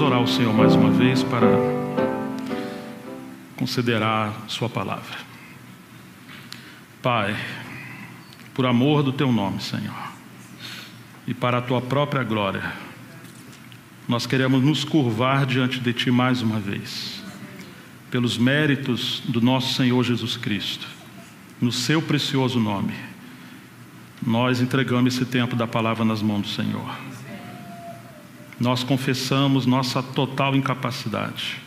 orar ao Senhor mais uma vez para considerar sua palavra. Pai, por amor do teu nome, Senhor, e para a tua própria glória, nós queremos nos curvar diante de ti mais uma vez, pelos méritos do nosso Senhor Jesus Cristo, no seu precioso nome. Nós entregamos esse tempo da palavra nas mãos do Senhor. Nós confessamos nossa total incapacidade,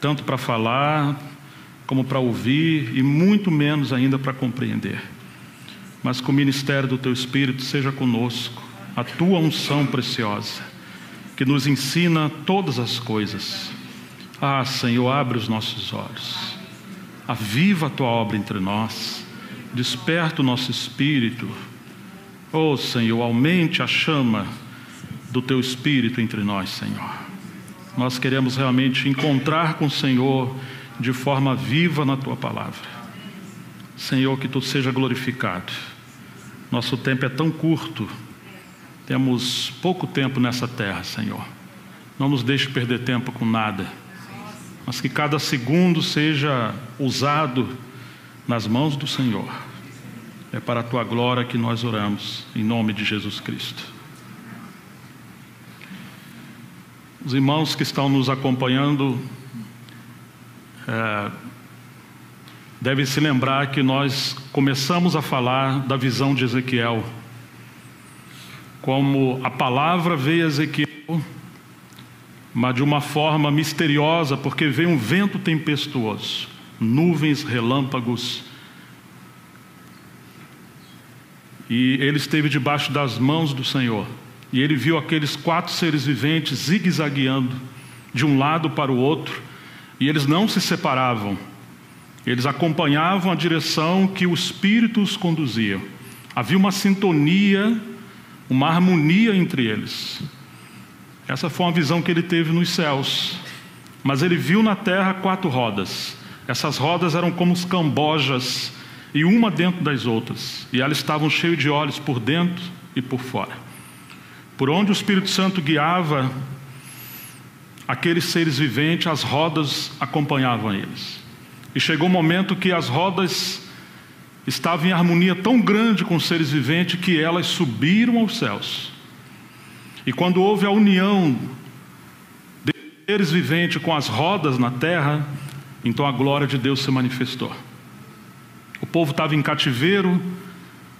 tanto para falar, como para ouvir, e muito menos ainda para compreender. Mas que o ministério do teu Espírito seja conosco, a tua unção preciosa, que nos ensina todas as coisas. Ah, Senhor, abre os nossos olhos, aviva a tua obra entre nós, desperta o nosso espírito. Oh, Senhor, aumente a chama do teu Espírito entre nós, Senhor. Nós queremos realmente encontrar com o Senhor de forma viva na tua palavra. Senhor, que tu seja glorificado. Nosso tempo é tão curto, temos pouco tempo nessa terra, Senhor. Não nos deixe perder tempo com nada, mas que cada segundo seja usado nas mãos do Senhor. É para a tua glória que nós oramos, em nome de Jesus Cristo. Os irmãos que estão nos acompanhando devem se lembrar que nós começamos a falar da visão de Ezequiel, como a palavra veio a Ezequiel, mas de uma forma misteriosa, porque veio um vento tempestuoso, nuvens, relâmpagos, e ele esteve debaixo das mãos do Senhor. E ele viu aqueles 4 seres viventes zigue-zagueando de um lado para o outro, e eles não se separavam, eles acompanhavam a direção que o Espírito os conduzia. Havia uma sintonia, uma harmonia entre eles. Essa foi uma visão que ele teve nos céus. Mas ele viu na terra 4 rodas. Essas rodas eram como os cambojas, e uma dentro das outras, e elas estavam cheias de olhos por dentro e por fora. Por onde o Espírito Santo guiava aqueles seres viventes, as rodas acompanhavam eles. E chegou um momento que as rodas estavam em harmonia tão grande com os seres viventes que elas subiram aos céus. E quando houve a união dos seres viventes com as rodas na terra, então a glória de Deus se manifestou. O povo estava em cativeiro,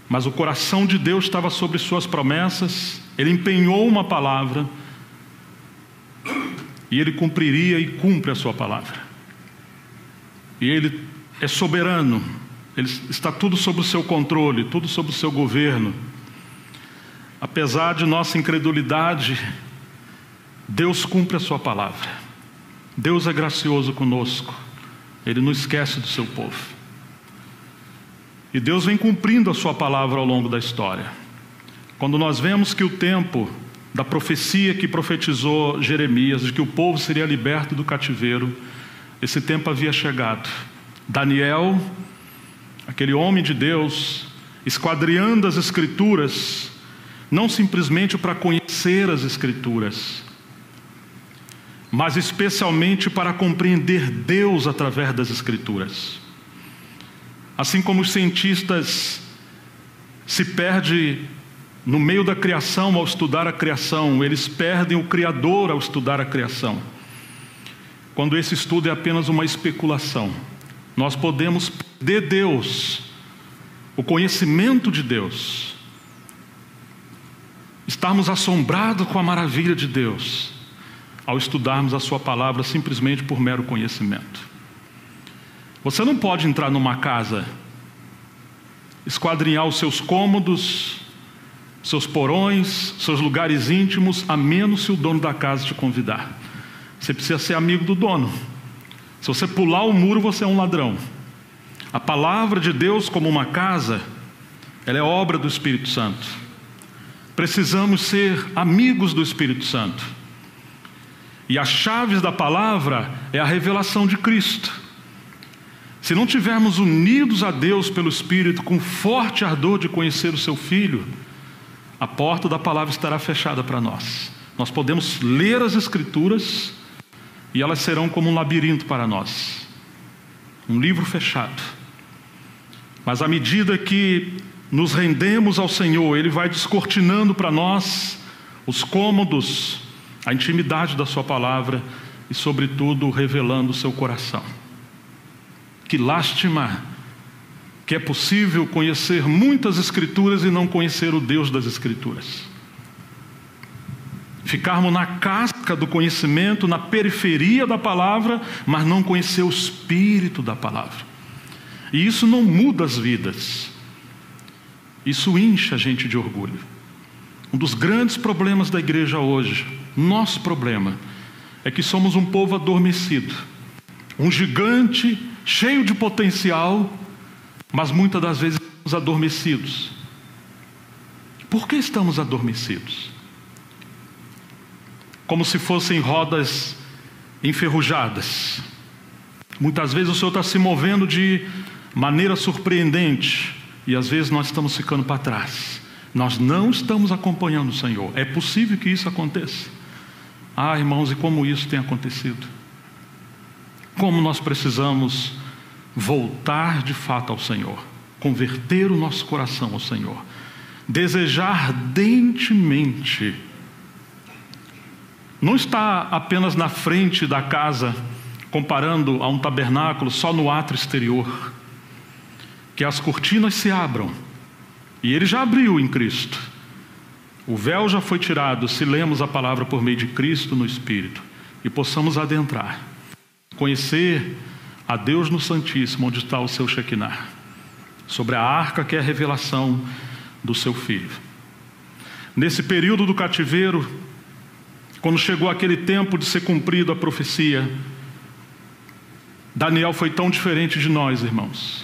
mas o coração de Deus estava sobre suas promessas. Ele empenhou uma palavra e ele cumpriria e cumpre a sua palavra. E ele é soberano, ele está tudo sob o seu controle, tudo sob o seu governo. Apesar de nossa incredulidade, Deus cumpre a sua palavra. Deus é gracioso conosco, ele não esquece do seu povo. E Deus vem cumprindo a sua palavra ao longo da história. Quando nós vemos que o tempo da profecia que profetizou Jeremias, de que o povo seria liberto do cativeiro, esse tempo havia chegado. Daniel, aquele homem de Deus, esquadriando as Escrituras, não simplesmente para conhecer as Escrituras, mas especialmente para compreender Deus através das Escrituras. Assim como os cientistas se perdem no meio da criação ao estudar a criação, eles perdem o Criador ao estudar a criação. Quando esse estudo é apenas uma especulação, nós podemos perder Deus, o conhecimento de Deus, estarmos assombrados com a maravilha de Deus, ao estudarmos a sua palavra simplesmente por mero conhecimento. Você não pode entrar numa casa, esquadrinhar os seus cômodos, seus porões, seus lugares íntimos, a menos se o dono da casa te convidar. Você precisa ser amigo do dono. Se você pular o muro, você é um ladrão. A palavra de Deus, como uma casa, ela é obra do Espírito Santo. Precisamos ser amigos do Espírito Santo. E as chaves da palavra é a revelação de Cristo. Se não tivermos unidos a Deus pelo Espírito, com forte ardor de conhecer o seu Filho, a porta da palavra estará fechada para nós. Nós podemos ler as Escrituras e elas serão como um labirinto para nós, um livro fechado. Mas à medida que nos rendemos ao Senhor, Ele vai descortinando para nós os cômodos, a intimidade da sua palavra e, sobretudo, revelando o seu coração. Que lástima que é possível conhecer muitas Escrituras e não conhecer o Deus das Escrituras. Ficarmos na casca do conhecimento, na periferia da palavra, mas não conhecer o espírito da palavra. E isso não muda as vidas. Isso incha a gente de orgulho. Um dos grandes problemas da igreja hoje, nosso problema, é que somos um povo adormecido. Um gigante cheio de potencial, mas muitas das vezes estamos adormecidos. Por que estamos adormecidos? Como se fossem rodas enferrujadas. Muitas vezes o Senhor está se movendo de maneira surpreendente e às vezes nós estamos ficando para trás. Nós não estamos acompanhando o Senhor. É possível que isso aconteça. Ah, irmãos, e como isso tem acontecido? Como nós precisamos voltar de fato ao Senhor, converter o nosso coração ao Senhor, desejar ardentemente. Não está apenas na frente da casa, comparando a um tabernáculo, só no átrio exterior, que as cortinas se abram, e Ele já abriu em Cristo. O véu já foi tirado, se lemos a palavra por meio de Cristo no Espírito, e possamos adentrar, conhecer a Deus no Santíssimo, onde está o seu Shekinah, sobre a arca que é a revelação do seu Filho. Nesse período do cativeiro, quando chegou aquele tempo de ser cumprida a profecia, Daniel foi tão diferente de nós, irmãos,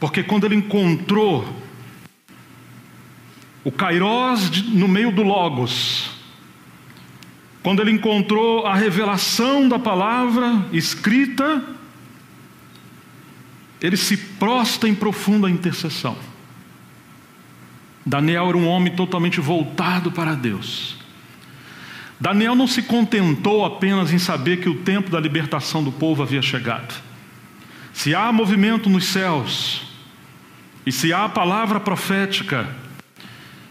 porque quando ele encontrou o Kairos no meio do Logos, quando ele encontrou a revelação da palavra escrita, ele se prostra em profunda intercessão. Daniel era um homem totalmente voltado para Deus. Daniel não se contentou apenas em saber que o tempo da libertação do povo havia chegado. Se há movimento nos céus, e se há palavra profética,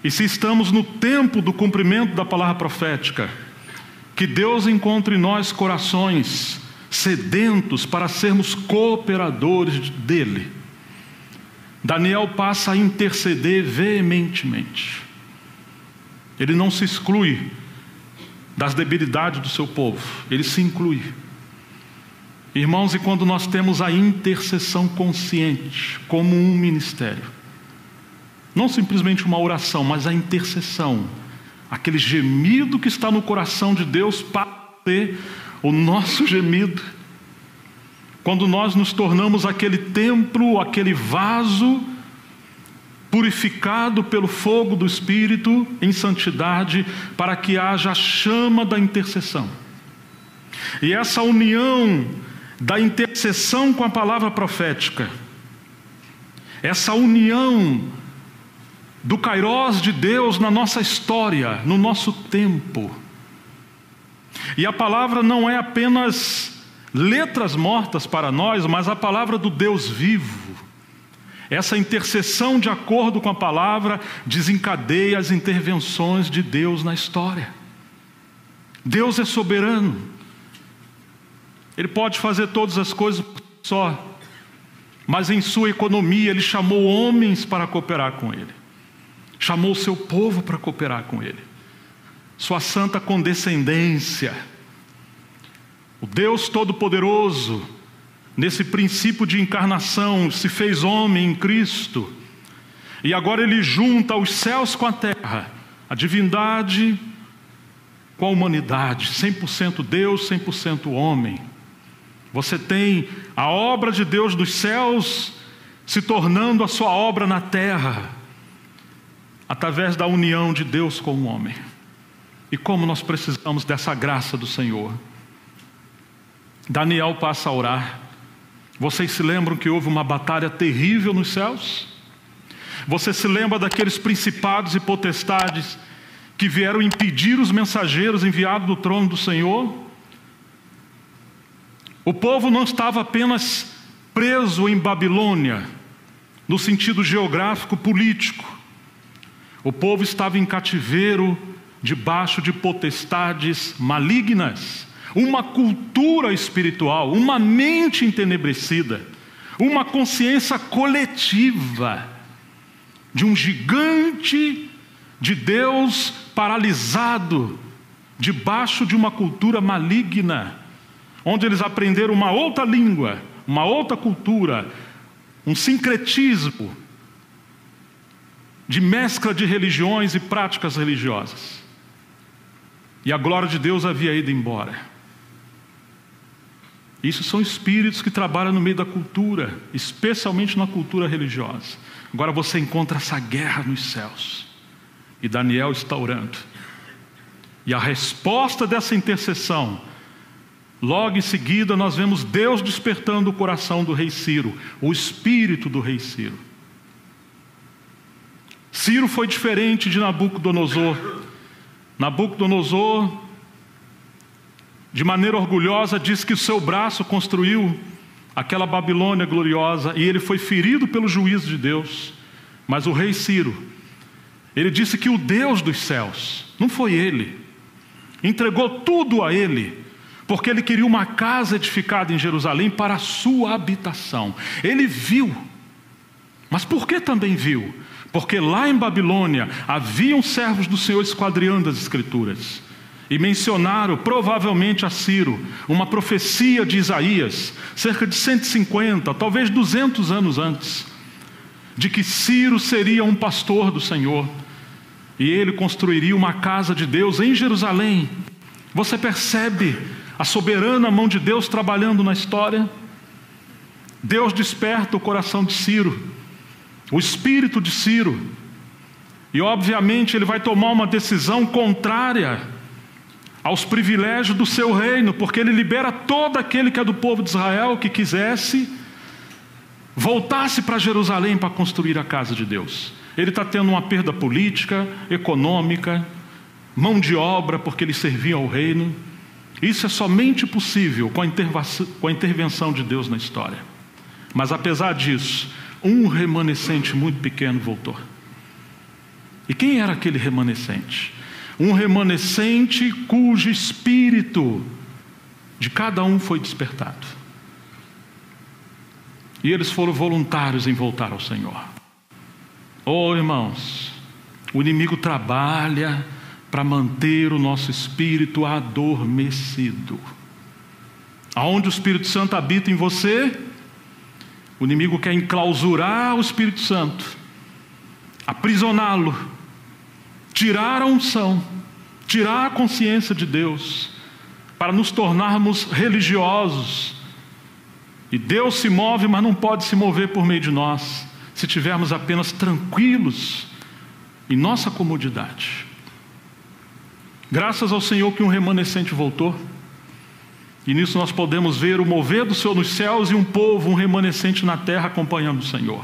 e se estamos no tempo do cumprimento da palavra profética, que Deus encontre em nós corações sedentos para sermos cooperadores dele. Daniel passa a interceder veementemente. Ele não se exclui das debilidades do seu povo, ele se inclui. Irmãos, e quando nós temos a intercessão consciente como um ministério, não simplesmente uma oração, mas a intercessão, aquele gemido que está no coração de Deus para ser o nosso gemido, quando nós nos tornamos aquele templo, aquele vaso purificado pelo fogo do Espírito em santidade, para que haja a chama da intercessão. E essa união da intercessão com a palavra profética, essa união do Kairos de Deus na nossa história, no nosso tempo. E a palavra não é apenas letras mortas para nós, mas a palavra do Deus vivo. Essa intercessão de acordo com a palavra desencadeia as intervenções de Deus na história. Deus é soberano. Ele pode fazer todas as coisas por si só, mas em sua economia Ele chamou homens para cooperar com Ele. Chamou o seu povo para cooperar com Ele. Sua santa condescendência. O Deus Todo-Poderoso, nesse princípio de encarnação, se fez homem em Cristo. E agora Ele junta os céus com a terra, a divindade com a humanidade, 100% Deus, 100% homem. Você tem a obra de Deus dos céus se tornando a sua obra na terra, através da união de Deus com o homem. E como nós precisamos dessa graça do Senhor. Daniel passa a orar. Vocês se lembram que houve uma batalha terrível nos céus? Você se lembra daqueles principados e potestades que vieram impedir os mensageiros enviados do trono do Senhor. O povo não estava apenas preso em Babilônia, no sentido geográfico político. O povo estava em cativeiro, debaixo de potestades malignas, uma cultura espiritual, uma mente entenebrecida, uma consciência coletiva de um gigante de Deus paralisado, debaixo de uma cultura maligna, onde eles aprenderam uma outra língua, uma outra cultura, um sincretismo de mescla de religiões e práticas religiosas. E a glória de Deus havia ido embora. Isso são espíritos que trabalham no meio da cultura, especialmente na cultura religiosa. Agora você encontra essa guerra nos céus. E Daniel está orando. E a resposta dessa intercessão, logo em seguida nós vemos Deus despertando o coração do rei Ciro, o espírito do rei Ciro. Ciro foi diferente de Nabucodonosor. Nabucodonosor, de maneira orgulhosa, diz que o seu braço construiu aquela Babilônia gloriosa e ele foi ferido pelo juízo de Deus. Mas o rei Ciro, ele disse que o Deus dos céus, não foi ele, entregou tudo a ele, porque ele queria uma casa edificada em Jerusalém para a sua habitação. Ele viu, mas por que também viu? Porque lá em Babilônia haviam servos do Senhor esquadriando as Escrituras e mencionaram provavelmente a Ciro uma profecia de Isaías, cerca de 150, talvez 200 anos antes, de que Ciro seria um pastor do Senhor e ele construiria uma casa de Deus em Jerusalém. Você percebe a soberana mão de Deus trabalhando na história? Deus desperta o coração de Ciro, o espírito de Ciro, e obviamente ele vai tomar uma decisão contrária aos privilégios do seu reino, porque ele libera todo aquele que é do povo de Israel, que quisesse, voltasse para Jerusalém para construir a casa de Deus. Ele está tendo uma perda política, econômica, mão de obra, porque ele servia ao reino. Isso é somente possível com a intervenção de Deus na história. Mas apesar disso, um remanescente muito pequeno voltou. E quem era aquele remanescente? Um remanescente cujo espírito de cada um foi despertado. E eles foram voluntários em voltar ao Senhor. Oh, irmãos, o inimigo trabalha para manter o nosso espírito adormecido. Aonde o Espírito Santo habita em você, o inimigo quer enclausurar o Espírito Santo, aprisioná-lo, tirar a unção, tirar a consciência de Deus, para nos tornarmos religiosos. E Deus se move, mas não pode se mover por meio de nós, se estivermos apenas tranquilos em nossa comodidade. Graças ao Senhor que um remanescente voltou. E nisso nós podemos ver o mover do Senhor nos céus e um povo, um remanescente na terra acompanhando o Senhor.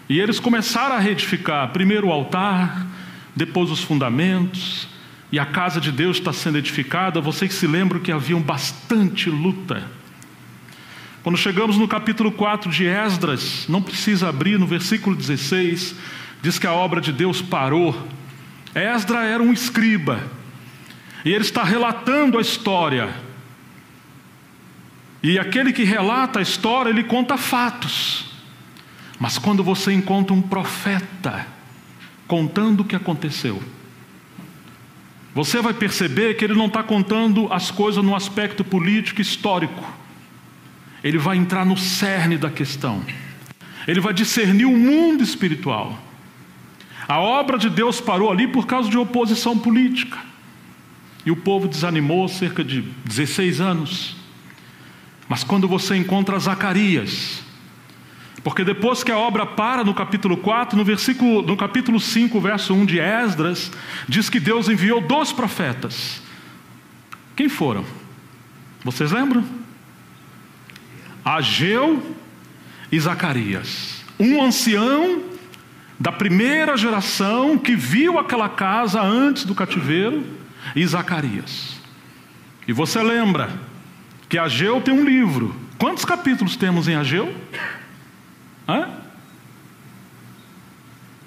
E eles começaram a reedificar, primeiro o altar, depois os fundamentos, e a casa de Deus está sendo edificada. Vocês se lembram que havia bastante luta. Quando chegamos no capítulo 4 de Esdras, não precisa abrir, no versículo 16, diz que a obra de Deus parou. Esdras era um escriba, e ele está relatando a história. E aquele que relata a história, ele conta fatos. Mas quando você encontra um profeta contando o que aconteceu, você vai perceber que ele não está contando as coisas no aspecto político histórico. Ele vai entrar no cerne da questão. Ele vai discernir o mundo espiritual. A obra de Deus parou ali por causa de oposição política. E o povo desanimou cerca de 16 anos. Mas quando você encontra Zacarias, porque depois que a obra para no capítulo 4, no capítulo 5, verso 1 de Esdras, diz que Deus enviou 2 profetas. Quem foram? Vocês lembram? Ageu e Zacarias. Um ancião da primeira geração que viu aquela casa antes do cativeiro, e Zacarias. E você lembra que Ageu tem um livro. Quantos capítulos temos em Ageu? Hã?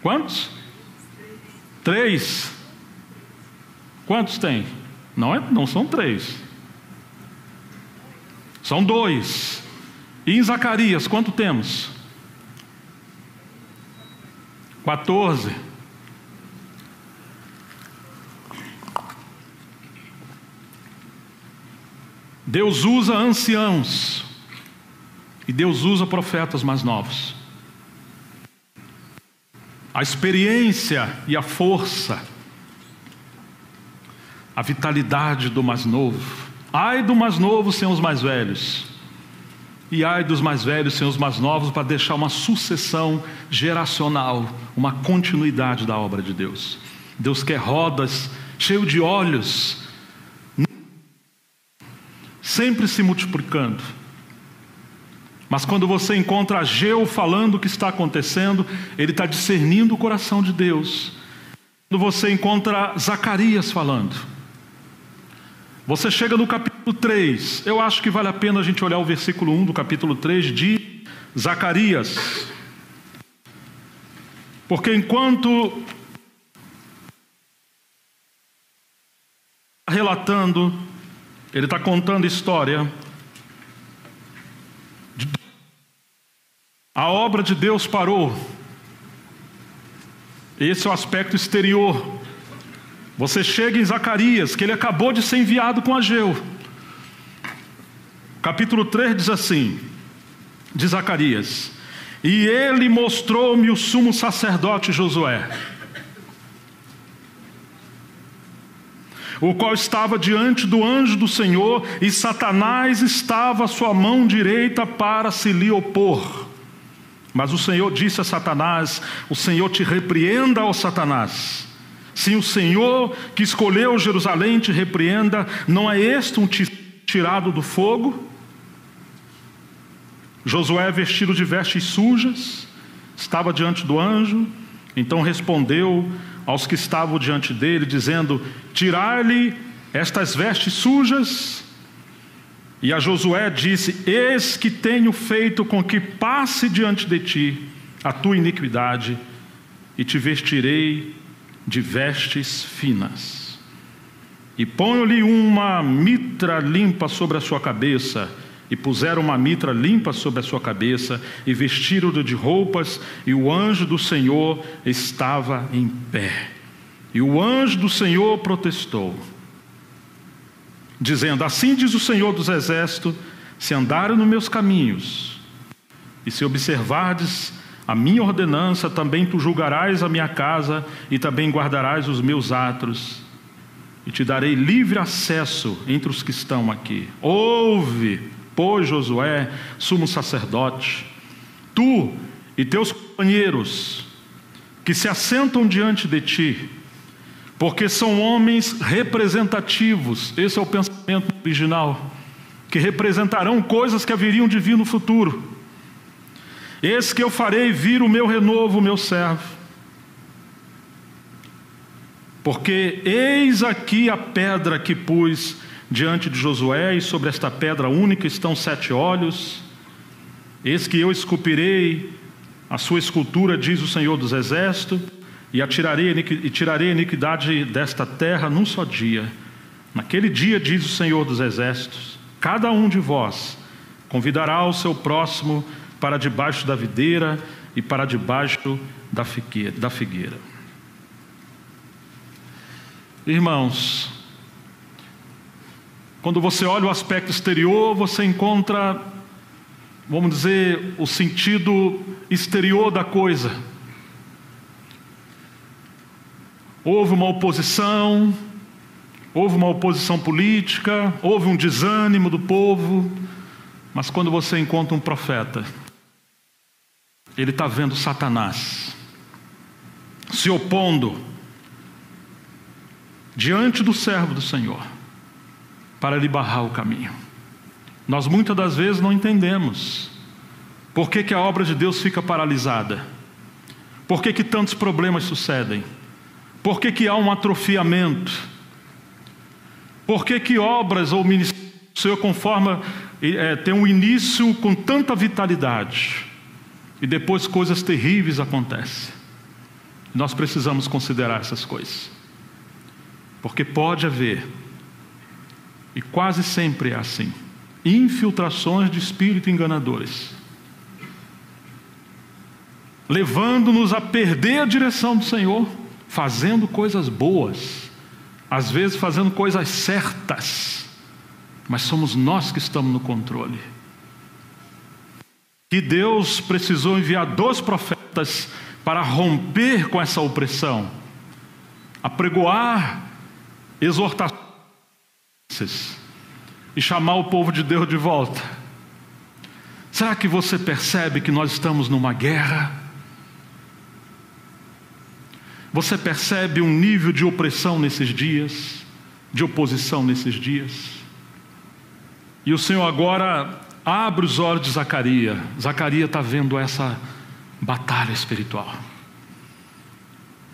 Quantos? 3. Quantos tem? Não são 3. São 2. E em Zacarias, quanto temos? 14. Deus usa anciãos e Deus usa profetas mais novos. A experiência e a força, a vitalidade do mais novo. Ai do mais novo sem os mais velhos, e ai dos mais velhos sem os mais novos, para deixar uma sucessão geracional, uma continuidade da obra de Deus. Deus quer rodas, cheio de olhos, sempre se multiplicando. Mas quando você encontra Ageu falando o que está acontecendo, ele está discernindo o coração de Deus. Quando você encontra Zacarias falando, você chega no capítulo 3. Eu acho que vale a pena a gente olhar o versículo 1 do capítulo 3 de Zacarias. Porque enquanto relatando, ele está contando história. A obra de Deus parou. Esse é o aspecto exterior. Você chega em Zacarias, que ele acabou de ser enviado com Ageu. Capítulo 3 diz assim, de Zacarias: e ele mostrou-me o sumo sacerdote Josué, o qual estava diante do anjo do Senhor, e Satanás estava à sua mão direita para se lhe opor. Mas o Senhor disse a Satanás: o Senhor te repreenda, ó Satanás. Sim, o Senhor que escolheu Jerusalém te repreenda. Não é este um tirado do fogo? Josué, vestido de vestes sujas, estava diante do anjo. Então respondeu aos que estavam diante dele, dizendo: tirai-lhe estas vestes sujas. E a Josué disse: eis que tenho feito com que passe diante de ti a tua iniquidade, e te vestirei de vestes finas, e ponho-lhe uma mitra limpa sobre a sua cabeça. E puseram uma mitra limpa sobre a sua cabeça, e vestiram-no de roupas, e o anjo do Senhor estava em pé. E o anjo do Senhor protestou, dizendo: assim diz o Senhor dos Exércitos, se andares nos meus caminhos, e se observardes a minha ordenança, também tu julgarás a minha casa, e também guardarás os meus atos, e te darei livre acesso entre os que estão aqui. Ouve, pois, Josué, sumo sacerdote, tu e teus companheiros que se assentam diante de ti, porque são homens representativos. Esse é o pensamento original, que representarão coisas que haveriam de vir no futuro. Eis que eu farei vir o meu renovo, o meu servo. Porque eis aqui a pedra que pus diante de Josué, e sobre esta pedra única estão 7 olhos. Eis que eu esculpirei a sua escultura, diz o Senhor dos Exércitos, e tirarei a iniquidade desta terra num só dia. Naquele dia, diz o Senhor dos Exércitos, cada um de vós convidará o seu próximo para debaixo da videira e para debaixo da figueira. Irmãos, quando você olha o aspecto exterior, você encontra, vamos dizer, o sentido exterior da coisa. Houve uma oposição política, houve um desânimo do povo, mas quando você encontra um profeta, ele está vendo Satanás se opondo diante do servo do Senhor para lhe barrar o caminho. Nós muitas das vezes não entendemos por que a obra de Deus fica paralisada. Por que que tantos problemas sucedem? Por que que há um atrofiamento? Por que que obras ou ministérios do Senhor tem um início com tanta vitalidade e depois coisas terríveis acontecem? Nós precisamos considerar essas coisas, porque pode haver, e quase sempre é assim, infiltrações de espírito enganadores, levando-nos a perder a direção do Senhor, fazendo coisas boas, às vezes fazendo coisas certas, mas somos nós que estamos no controle. Que Deus precisou enviar 2 profetas para romper com essa opressão, apregoar exortações e chamar o povo de Deus de volta. Será que você percebe que nós estamos numa guerra? Você percebe um nível de opressão nesses dias, de oposição nesses dias? E o Senhor agora abre os olhos de Zacarias. Zacarias está vendo essa batalha espiritual.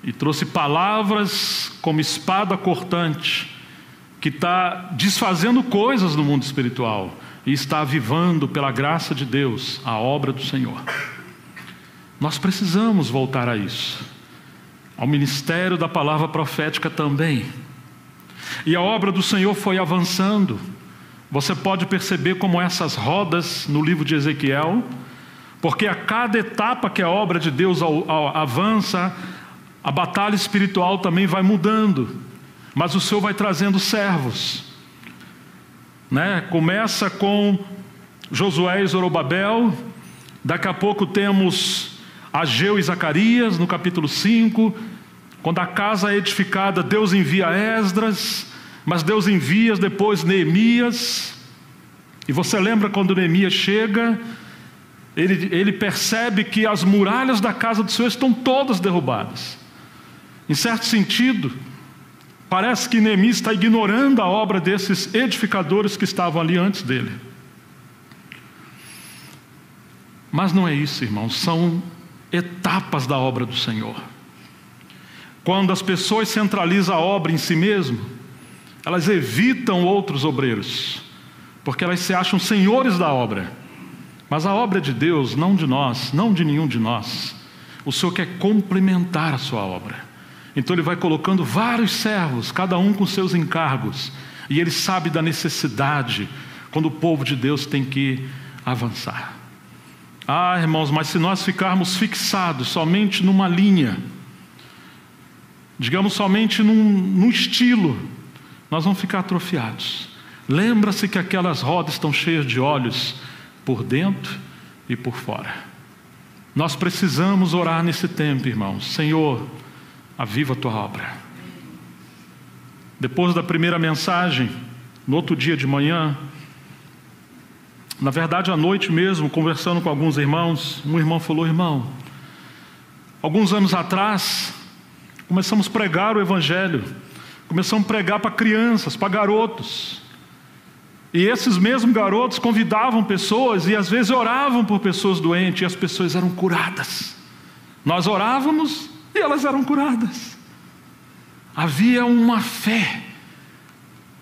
E trouxe palavras como espada cortante, que está desfazendo coisas no mundo espiritual e está avivando pela graça de Deus a obra do Senhor. Nós precisamos voltar a isso, ao ministério da palavra profética também. E a obra do Senhor foi avançando. Você pode perceber como essas rodas no livro de Ezequiel, porque a cada etapa que a obra de Deus avança, a batalha espiritual também vai mudando, mas o Senhor vai trazendo servos, né? Começa com Josué e Zorobabel, daqui a pouco temos Ageu e Zacarias no capítulo 5, quando a casa é edificada, Deus envia Esdras, mas Deus envia depois Neemias, e você lembra quando Neemias chega, ele percebe que as muralhas da casa do Senhor estão todas derrubadas. Em certo sentido, parece que Neemias está ignorando a obra desses edificadores que estavam ali antes dele. Mas não é isso, irmãos, são etapas da obra do Senhor. Quando as pessoas centralizam a obra em si mesmo, elas evitam outros obreiros, porque elas se acham senhores da obra. Mas a obra é de Deus, não de nós, não de nenhum de nós. O Senhor quer complementar a sua obra. Então Ele vai colocando vários servos, cada um com seus encargos, e Ele sabe da necessidade quando o povo de Deus tem que avançar. Ah, irmãos, mas se nós ficarmos fixados somente numa linha, digamos somente num estilo, nós vamos ficar atrofiados. Lembra-se que aquelas rodas estão cheias de olhos por dentro e por fora. Nós precisamos orar nesse tempo, irmãos. Senhor, aviva a tua obra. Depois da primeira mensagem, no outro dia de manhã, na verdade à noite mesmo, conversando com alguns irmãos, um irmão falou: irmão, alguns anos atrás começamos a pregar o evangelho, começamos a pregar para crianças, para garotos, e esses mesmos garotos convidavam pessoas e às vezes oravam por pessoas doentes, e as pessoas eram curadas. Nós orávamos e elas eram curadas. Havia uma fé,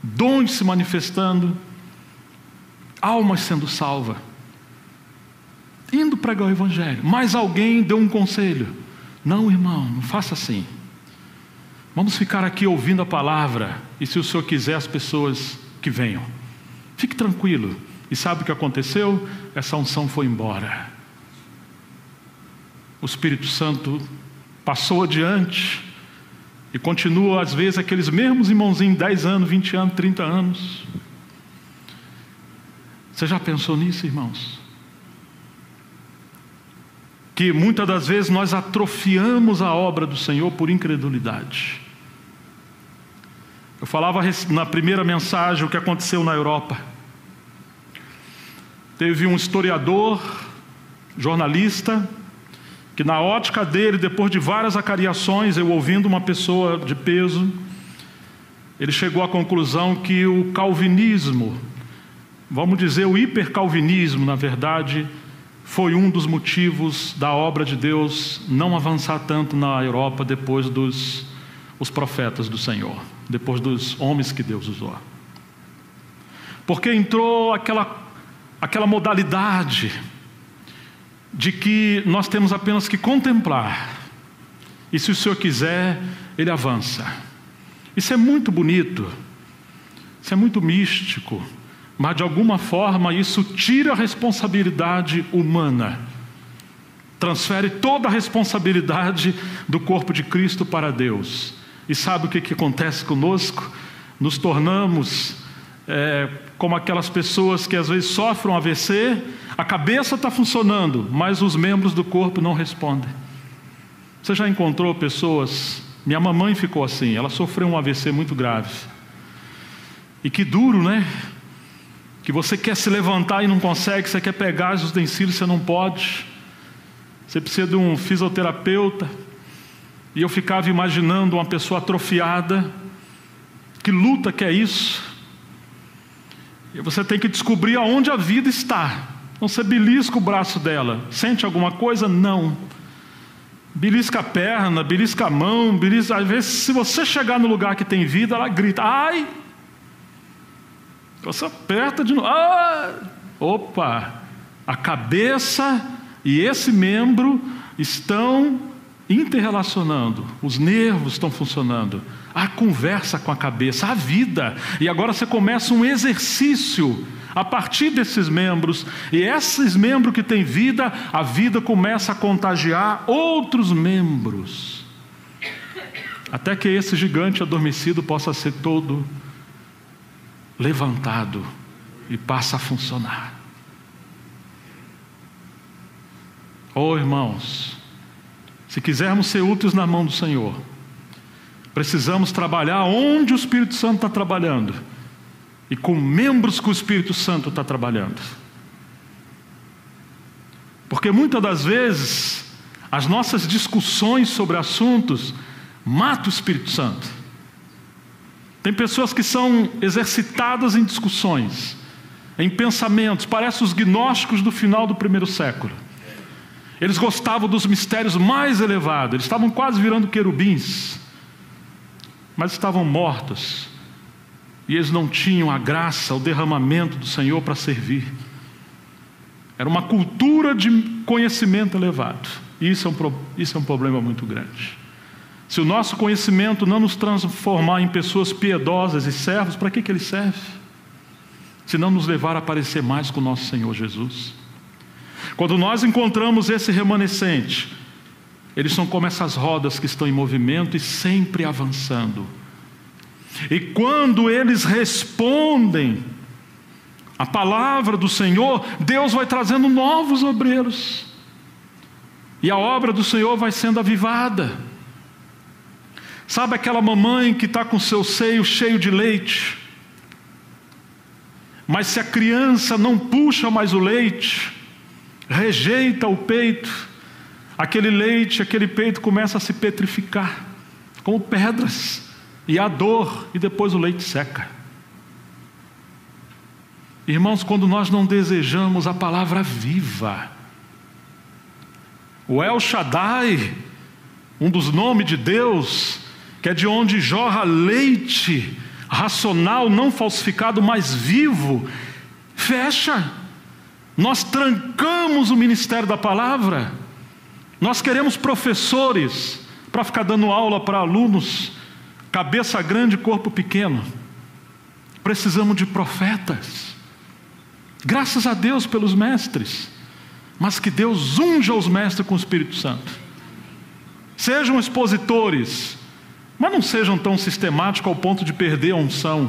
dons se manifestando, almas sendo salvas, indo pregar o evangelho. Mas alguém deu um conselho: não, irmão, não faça assim. Vamos ficar aqui ouvindo a palavra, e se o Senhor quiser, as pessoas que venham. Fique tranquilo. E sabe o que aconteceu? Essa unção foi embora. O Espírito Santo passou adiante e continua, às vezes, aqueles mesmos irmãozinhos, 10 anos, 20 anos, 30 anos. Você já pensou nisso, irmãos? Que muitas das vezes nós atrofiamos a obra do Senhor por incredulidade. Eu falava na primeira mensagem o que aconteceu na Europa. Teve um historiador, jornalista, que na ótica dele, depois de várias acariações, eu ouvindo uma pessoa de peso, ele chegou à conclusão que o calvinismo, vamos dizer o hipercalvinismo, na verdade, foi um dos motivos da obra de Deus não avançar tanto na Europa depois os profetas do Senhor, depois dos homens que Deus usou. Porque entrou aquela modalidade de que nós temos apenas que contemplar, e se o Senhor quiser, Ele avança. Isso é muito bonito, isso é muito místico, mas de alguma forma isso tira a responsabilidade humana, transfere toda a responsabilidade do corpo de Cristo para Deus. E sabe o que acontece conosco? Nos tornamos como aquelas pessoas que às vezes sofrem um AVC, a cabeça está funcionando, mas os membros do corpo não respondem. Você já encontrou pessoas? Minha mamãe ficou assim, ela sofreu um AVC muito grave. E que duro, né? Que você quer se levantar e não consegue, você quer pegar os utensílios, você não pode. Você precisa de um fisioterapeuta. E eu ficava imaginando uma pessoa atrofiada. Que luta que é isso? E você tem que descobrir aonde a vida está. Então você belisca o braço dela. Sente alguma coisa? Não. Belisca a perna, belisca a mão, belisca... Às vezes, se você chegar no lugar que tem vida, ela grita, ai! Você aperta de novo. Ah! Opa! A cabeça e esse membro estão interrelacionando. Os nervos estão funcionando. A conversa com a cabeça, a vida. E agora você começa um exercício a partir desses membros. E esses membros que têm vida, a vida começa a contagiar outros membros. Até que esse gigante adormecido possa ser todo levantado e passa a funcionar. Oh, irmãos, se quisermos ser úteis na mão do Senhor, precisamos trabalhar onde o Espírito Santo está trabalhando e com membros que o Espírito Santo está trabalhando. Porque muitas das vezes as nossas discussões sobre assuntos matam o Espírito Santo. Tem pessoas que são exercitadas em discussões, em pensamentos, parecem os gnósticos do final do primeiro século. Eles gostavam dos mistérios mais elevados, eles estavam quase virando querubins, mas estavam mortos, e eles não tinham a graça, o derramamento do Senhor para servir. Era uma cultura de conhecimento elevado, e isso é um problema muito grande. Se o nosso conhecimento não nos transformar em pessoas piedosas e servos, para que ele serve? Se não nos levar a parecer mais com o nosso Senhor Jesus. Quando nós encontramos esse remanescente, eles são como essas rodas que estão em movimento e sempre avançando. E quando eles respondem a palavra do Senhor, Deus vai trazendo novos obreiros. E a obra do Senhor vai sendo avivada. Sabe aquela mamãe que está com seu seio cheio de leite? Mas se a criança não puxa mais o leite, rejeita o peito, aquele leite, aquele peito começa a se petrificar, como pedras, e a dor, e depois o leite seca. Irmãos, quando nós não desejamos a palavra viva, o El Shaddai, um dos nomes de Deus, que é de onde jorra leite racional, não falsificado, mas vivo, fecha. Nós trancamos o ministério da palavra. Nós queremos professores para ficar dando aula para alunos, cabeça grande, corpo pequeno. Precisamos de profetas. Graças a Deus pelos mestres, mas que Deus unja os mestres com o Espírito Santo. Sejam expositores, mas não sejam tão sistemáticos ao ponto de perder a unção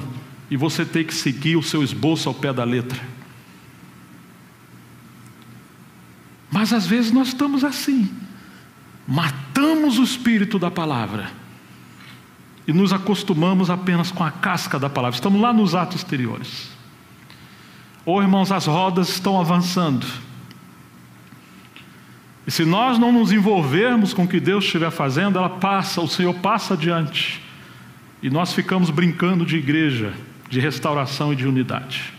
e você ter que seguir o seu esboço ao pé da letra. Mas às vezes nós estamos assim, matamos o espírito da palavra e nos acostumamos apenas com a casca da palavra. Estamos lá nos atos exteriores. Oh, irmãos, as rodas estão avançando. E se nós não nos envolvermos com o que Deus estiver fazendo, ela passa, o Senhor passa adiante. E nós ficamos brincando de igreja, de restauração e de unidade.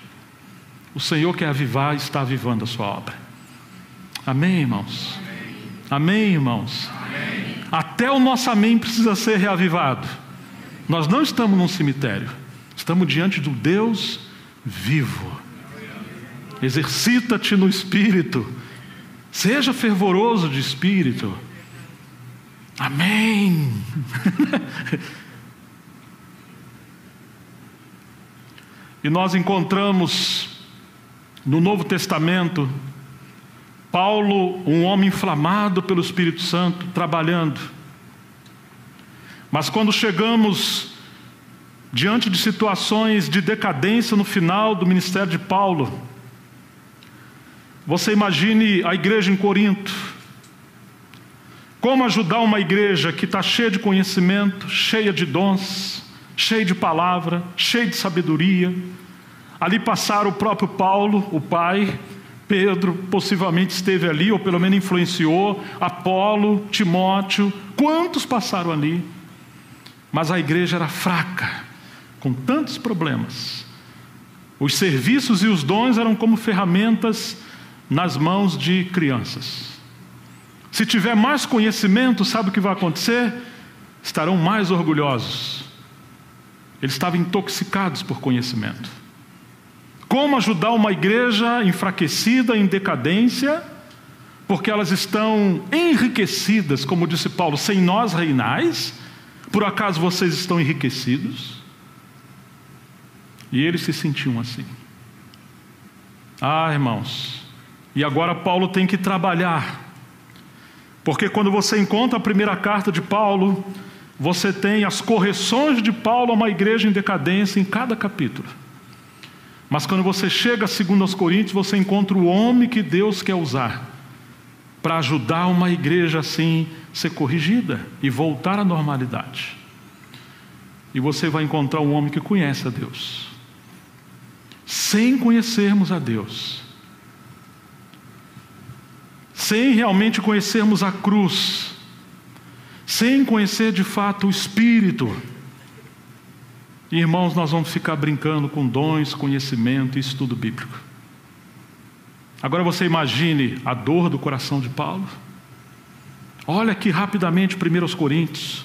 O Senhor quer avivar e está avivando a sua obra. Amém, irmãos? Amém, irmãos? Até o nosso amém precisa ser reavivado. Nós não estamos num cemitério, estamos diante do Deus vivo. Exercita-te no Espírito, seja fervoroso de espírito. Amém. E nós encontramos no Novo Testamento Paulo, um homem inflamado pelo Espírito Santo, trabalhando. Mas quando chegamos diante de situações de decadência no final do ministério de Paulo, você imagine a igreja em Corinto. Como ajudar uma igreja que está cheia de conhecimento, cheia de dons, cheia de palavra, cheia de sabedoria. Ali passaram o próprio Paulo, o pai. Pedro possivelmente esteve ali, ou pelo menos influenciou, Apolo, Timóteo, quantos passaram ali? Mas a igreja era fraca, com tantos problemas. Os serviços e os dons eram como ferramentas nas mãos de crianças. Se tiver mais conhecimento, sabe o que vai acontecer? Estarão mais orgulhosos. Eles estavam intoxicados por conhecimento. Como ajudar uma igreja enfraquecida, em decadência, porque elas estão enriquecidas, como disse Paulo, sem nós reinais, por acaso vocês estão enriquecidos? E eles se sentiam assim. Ah, irmãos, e agora Paulo tem que trabalhar, porque quando você encontra a primeira carta de Paulo, você tem as correções de Paulo a uma igreja em decadência em cada capítulo. Mas quando você chega a 2 Coríntios, você encontra o homem que Deus quer usar para ajudar uma igreja assim ser corrigida e voltar à normalidade. E você vai encontrar um homem que conhece a Deus. Sem conhecermos a Deus, sem realmente conhecermos a cruz, sem conhecer de fato o Espírito, irmãos, nós vamos ficar brincando com dons, conhecimento e estudo bíblico. Agora você imagine a dor do coração de Paulo. Olha aqui rapidamente 1 Coríntios.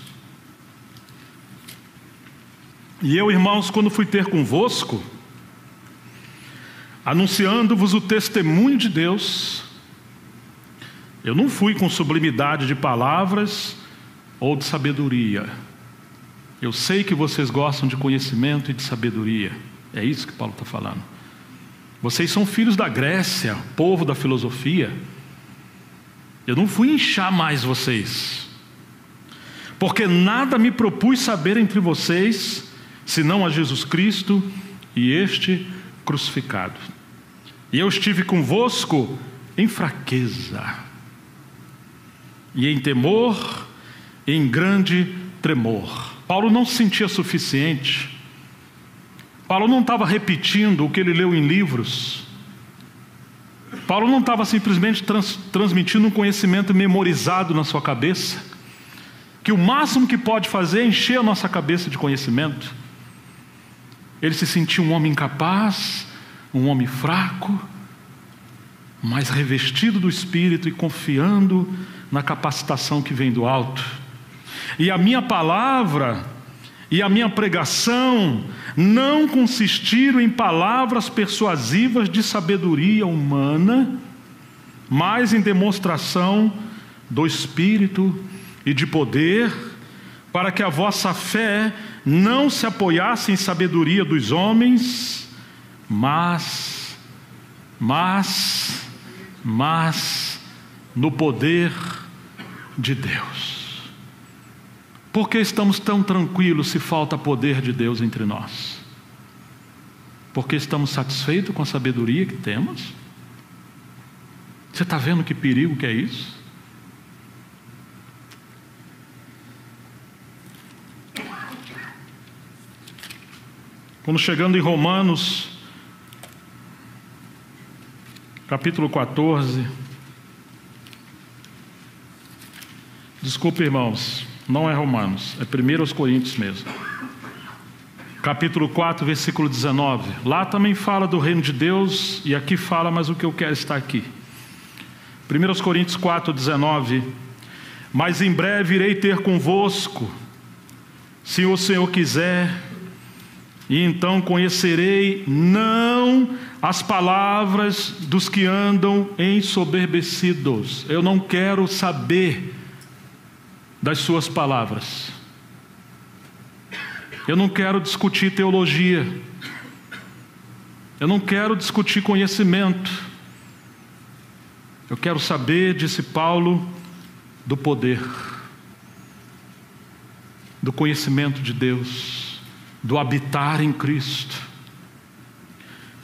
E eu, irmãos, quando fui ter convosco, anunciando-vos o testemunho de Deus, eu não fui com sublimidade de palavras ou de sabedoria. Eu sei que vocês gostam de conhecimento e de sabedoria. É isso que Paulo está falando. Vocês são filhos da Grécia, povo da filosofia. Eu não fui inchar mais vocês, porque nada me propus saber entre vocês, senão a Jesus Cristo e este crucificado. E eu estive convosco em fraqueza, e em temor, e em grande tremor. Paulo não se sentia suficiente. Paulo não estava repetindo o que ele leu em livros. Paulo não estava simplesmente transmitindo um conhecimento memorizado na sua cabeça, que o máximo que pode fazer é encher a nossa cabeça de conhecimento. Ele se sentia um homem incapaz, um homem fraco, mas revestido do Espírito e confiando na capacitação que vem do alto. E a minha palavra e a minha pregação não consistiram em palavras persuasivas de sabedoria humana, mas em demonstração do Espírito e de poder, para que a vossa fé não se apoiasse em sabedoria dos homens, mas no poder de Deus. Por que estamos tão tranquilos se falta poder de Deus entre nós? Porque estamos satisfeitos com a sabedoria que temos? Você está vendo que perigo que é isso? Quando chegando em Romanos, capítulo 14, desculpe, irmãos, não é Romanos, é 1 Coríntios mesmo. Capítulo 4, versículo 19. Lá também fala do reino de Deus, e aqui fala, mas o que eu quero está aqui. 1 Coríntios 4,19: mas em breve irei ter convosco, se o Senhor quiser, e então conhecerei não as palavras dos que andam ensoberbecidos. Eu não quero saber das suas palavras. Eu não quero discutir teologia. Eu não quero discutir conhecimento. Eu quero saber, disse Paulo, do poder, do conhecimento de Deus, do habitar em Cristo.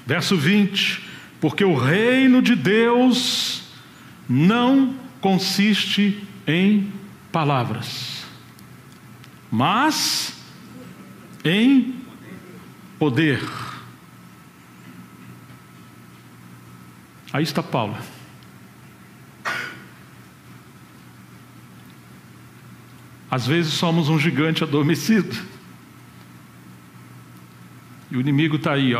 Verso 20: porque o reino de Deus não consiste em palavras, mas em poder. Aí está Paulo. Às vezes somos um gigante adormecido, e o inimigo está aí,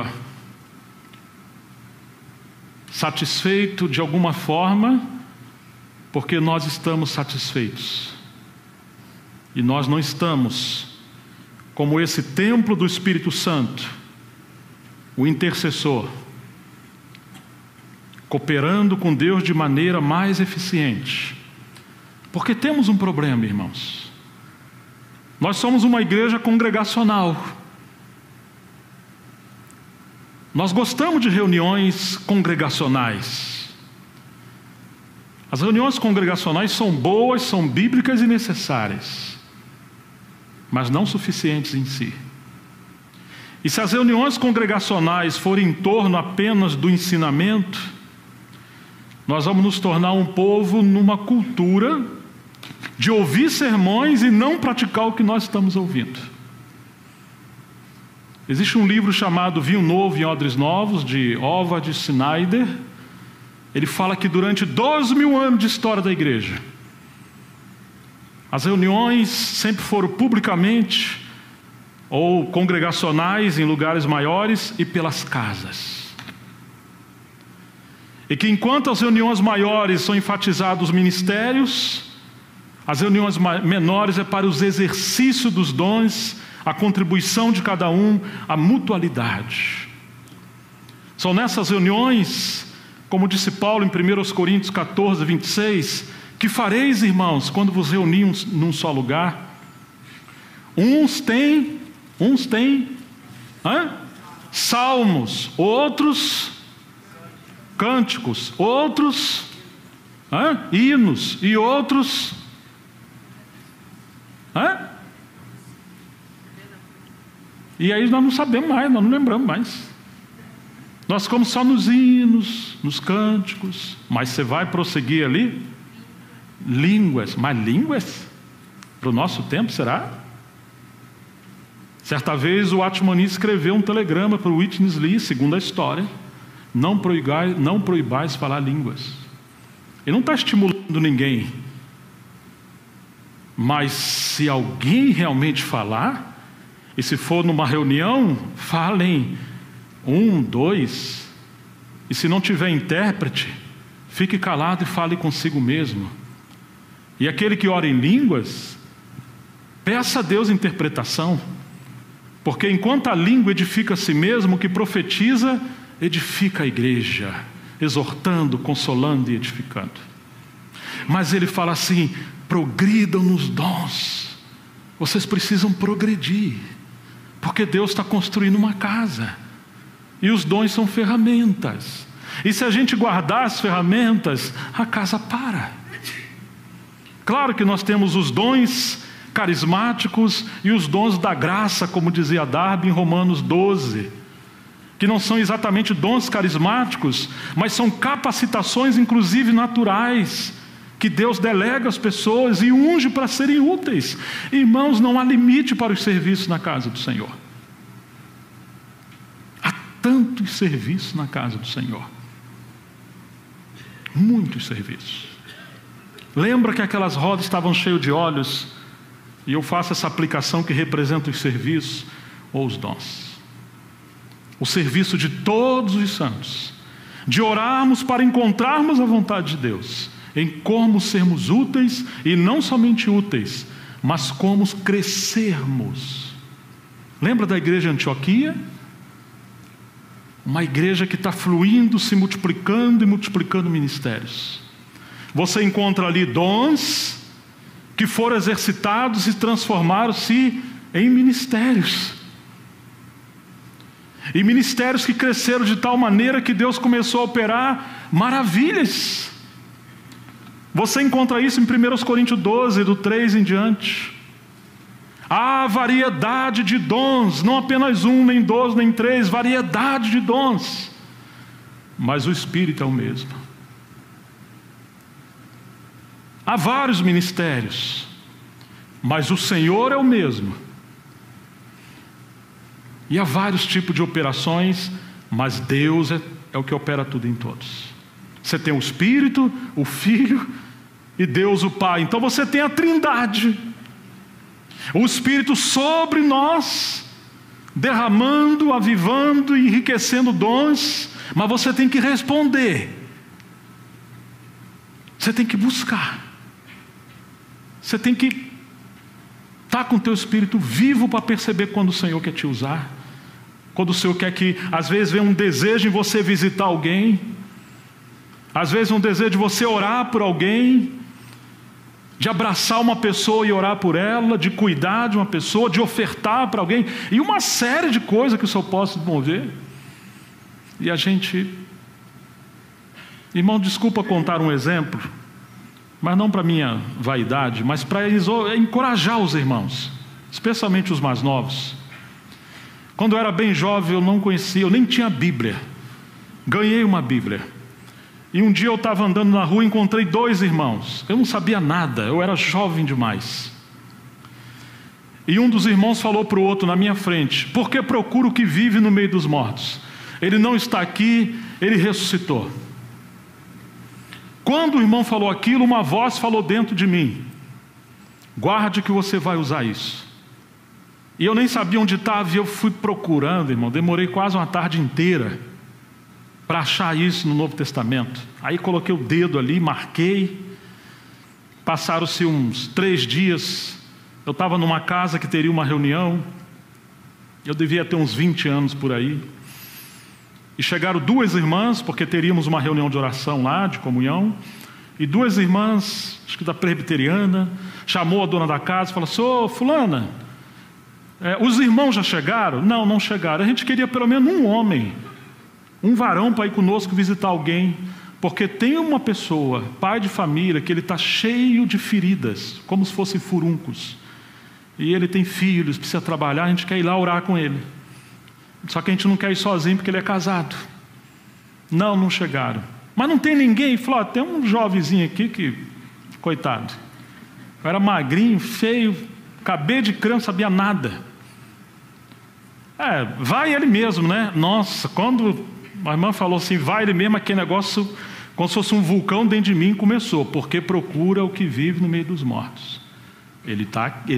satisfeito de alguma forma, porque nós estamos satisfeitos, e nós não estamos como esse templo do Espírito Santo, o intercessor, cooperando com Deus de maneira mais eficiente. Porque temos um problema, irmãos. Nós somos uma igreja congregacional. Nós gostamos de reuniões congregacionais. As reuniões congregacionais são boas, são bíblicas e necessárias, mas não suficientes em si. E se as reuniões congregacionais forem em torno apenas do ensinamento, nós vamos nos tornar um povo numa cultura de ouvir sermões e não praticar o que nós estamos ouvindo. Existe um livro chamado Vinho Novo em Odres Novos, de Howard Snyder. Ele fala que durante 12.000 anos de história da igreja, as reuniões sempre foram publicamente ou congregacionais em lugares maiores e pelas casas. E que enquanto as reuniões maiores são enfatizados os ministérios, as reuniões menores é para os exercícios dos dons, a contribuição de cada um, a mutualidade. São nessas reuniões, como disse Paulo em 1 Coríntios 14, 26, que fareis, irmãos, quando vos reunir num só lugar? Uns têm salmos, outros cânticos, outros hinos, e outros e aí nós não sabemos mais, nós não lembramos mais. Nós ficamos só nos hinos, nos cânticos. Mas você vai prosseguir ali? Línguas. Mas línguas? Para o nosso tempo, será? Certa vez o Watchman escreveu um telegrama para o Witness Lee, segundo a história: não proibais falar línguas. Ele não está estimulando ninguém. Mas se alguém realmente falar, e se for numa reunião, falem 1, 2, e se não tiver intérprete, fique calado e fale consigo mesmo. E aquele que ora em línguas, peça a Deus interpretação, porque enquanto a língua edifica a si mesmo, o que profetiza edifica a igreja, exortando, consolando e edificando. Mas ele fala assim: progridam nos dons. Vocês precisam progredir, porque Deus está construindo uma casa, e os dons são ferramentas. E se a gente guardar as ferramentas, a casa para. Claro que nós temos os dons carismáticos e os dons da graça, como dizia Darby em Romanos 12, que não são exatamente dons carismáticos, mas são capacitações inclusive naturais, que Deus delega às pessoas e unge para serem úteis. Irmãos, não há limite para os serviços na casa do Senhor. Há tantos serviços na casa do Senhor. Muitos serviços. Lembra que aquelas rodas estavam cheias de olhos? E eu faço essa aplicação que representa os serviços ou os dons. O serviço de todos os santos de orarmos para encontrarmos a vontade de Deus, em como sermos úteis, e não somente úteis, mas como crescermos. Lembra da igreja de Antioquia? Uma igreja que está fluindo, se multiplicando e multiplicando ministérios. Você encontra ali dons que foram exercitados e transformaram-se em ministérios. E ministérios que cresceram de tal maneira que Deus começou a operar maravilhas. Você encontra isso em 1 Coríntios 12, do 3 em diante. Há variedade de dons, não apenas um, nem dois, nem três, variedade de dons. Mas o Espírito é o mesmo. Há vários ministérios, mas o Senhor é o mesmo. E há vários tipos de operações, mas Deus é o que opera tudo em todos. Você tem o Espírito, o Filho e Deus o Pai. Então você tem a Trindade. O Espírito sobre nós, derramando, avivando e enriquecendo dons, mas você tem que responder. Você tem que buscar. Você tem que estar com o teu espírito vivo para perceber quando o Senhor quer te usar. Quando o Senhor quer que, às vezes, vem um desejo em você visitar alguém. Às vezes um desejo de você orar por alguém, de abraçar uma pessoa e orar por ela, de cuidar de uma pessoa, de ofertar para alguém, e uma série de coisas que o Senhor possa mover. E a gente... Irmão, desculpa contar um exemplo, mas não para minha vaidade, mas para encorajar os irmãos, especialmente os mais novos. Quando eu era bem jovem, eu não conhecia, eu nem tinha Bíblia. Ganhei uma Bíblia. E um dia eu estava andando na rua e encontrei 2 irmãos. Eu não sabia nada, eu era jovem demais. E um dos irmãos falou para o outro na minha frente: por que procura o que vive no meio dos mortos? Ele não está aqui, ele ressuscitou. Quando o irmão falou aquilo, uma voz falou dentro de mim: guarde que você vai usar isso. E eu nem sabia onde estava, e eu fui procurando, irmão. Demorei quase uma tarde inteira para achar isso no Novo Testamento. Aí coloquei o dedo ali, marquei. Passaram-se uns 3 dias. Eu estava numa casa que teria uma reunião. Eu devia ter uns 20 anos por aí. E chegaram 2 irmãs, porque teríamos uma reunião de oração lá, de comunhão. E 2 irmãs, acho que da presbiteriana, chamou a dona da casa e falou: "Sô, fulana, os irmãos já chegaram?" "Não, não chegaram. A gente queria pelo menos um homem, um varão para ir conosco visitar alguém, porque tem uma pessoa, pai de família, que ele está cheio de feridas, como se fossem furuncos, e ele tem filhos, precisa trabalhar, a gente quer ir lá orar com ele. Só que a gente não quer ir sozinho porque ele é casado." "Não, não chegaram." "Mas não tem ninguém?" Falou: "Tem um jovenzinho aqui que, coitado, eu era magrinho, feio, acabei de crer, não sabia nada." Vai ele mesmo, né? Nossa, quando a irmã falou assim, vai ele mesmo, aquele negócio, como se fosse um vulcão dentro de mim, começou. Porque procura o que vive no meio dos mortos. Ele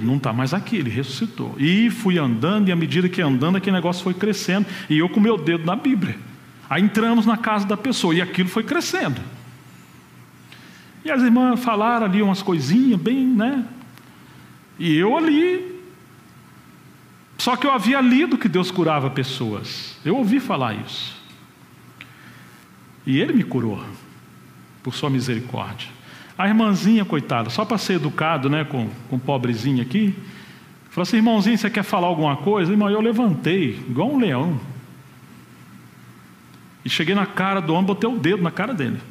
não está mais aqui, ele ressuscitou. E fui andando, e à medida que andando, aquele negócio foi crescendo, e eu com meu dedo na Bíblia. Aí entramos na casa da pessoa, e aquilo foi crescendo. E as irmãs falaram ali umas coisinhas, bem, né? E eu ali... Só que eu havia lido que Deus curava pessoas. Eu ouvi falar isso. E Ele me curou, por sua misericórdia. A irmãzinha, coitada, só para ser educado, né, com o pobrezinho aqui, falou assim: "Irmãozinho, você quer falar alguma coisa?" Irmão, eu levantei, igual um leão. E cheguei na cara do homem, botei o dedo na cara dele.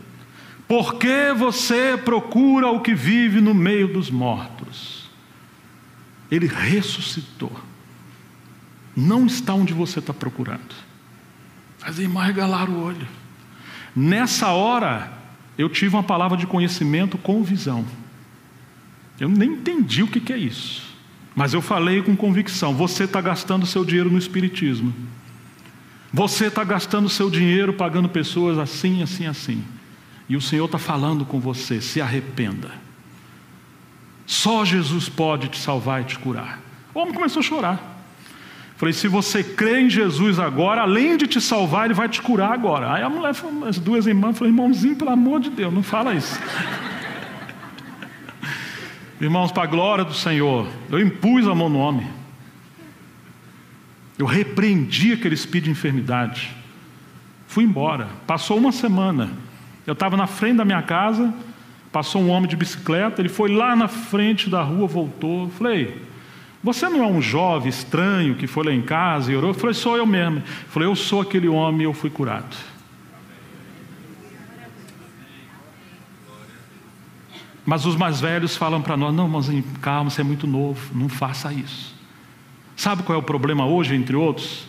"Por que você procura o que vive no meio dos mortos? Ele ressuscitou. Não está onde você está procurando." As irmãs regalaram o olho. Nessa hora, eu tive uma palavra de conhecimento com visão. Eu nem entendi o que é isso, mas eu falei com convicção: você está gastando seu dinheiro no espiritismo. Você está gastando seu dinheiro pagando pessoas assim, assim, assim. E o Senhor está falando com você: se arrependa. Só Jesus pode te salvar e te curar. O homem começou a chorar. Falei, se você crê em Jesus agora, além de te salvar, Ele vai te curar agora. Aí a mulher, as duas irmãs, falaram, irmãozinho, pelo amor de Deus, não fala isso. Irmãos, para a glória do Senhor, eu impus a mão no homem. Eu repreendi aquele espírito de enfermidade. Fui embora. Passou uma semana. Eu estava na frente da minha casa, passou um homem de bicicleta, ele foi lá na frente da rua, voltou. Falei, você não é um jovem estranho que foi lá em casa e orou? Eu falei, sou eu mesmo. Falei, eu sou aquele homem e eu fui curado. Mas os mais velhos falam para nós, não, irmãozinho, calma, você é muito novo, não faça isso. Sabe qual é o problema hoje, entre outros?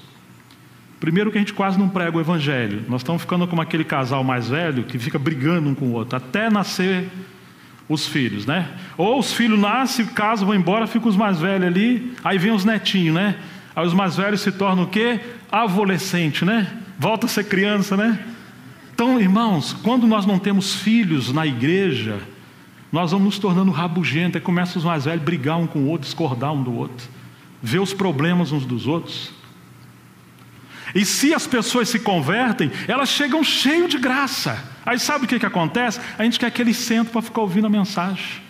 Primeiro que a gente quase não prega o evangelho. Nós estamos ficando como aquele casal mais velho que fica brigando um com o outro, até nascer os filhos, né? Ou os filhos nascem, casam, vão embora, ficam os mais velhos ali, aí vem os netinhos, né? Aí os mais velhos se tornam o quê? Adolescente, né? Volta a ser criança, né? Então, irmãos, quando nós não temos filhos na igreja, nós vamos nos tornando rabugentos, aí começam os mais velhos a brigar um com o outro, discordar um do outro, ver os problemas uns dos outros. E se as pessoas se convertem, elas chegam cheias de graça. Aí sabe o que acontece? A gente quer que eles sentem para ficar ouvindo a mensagem.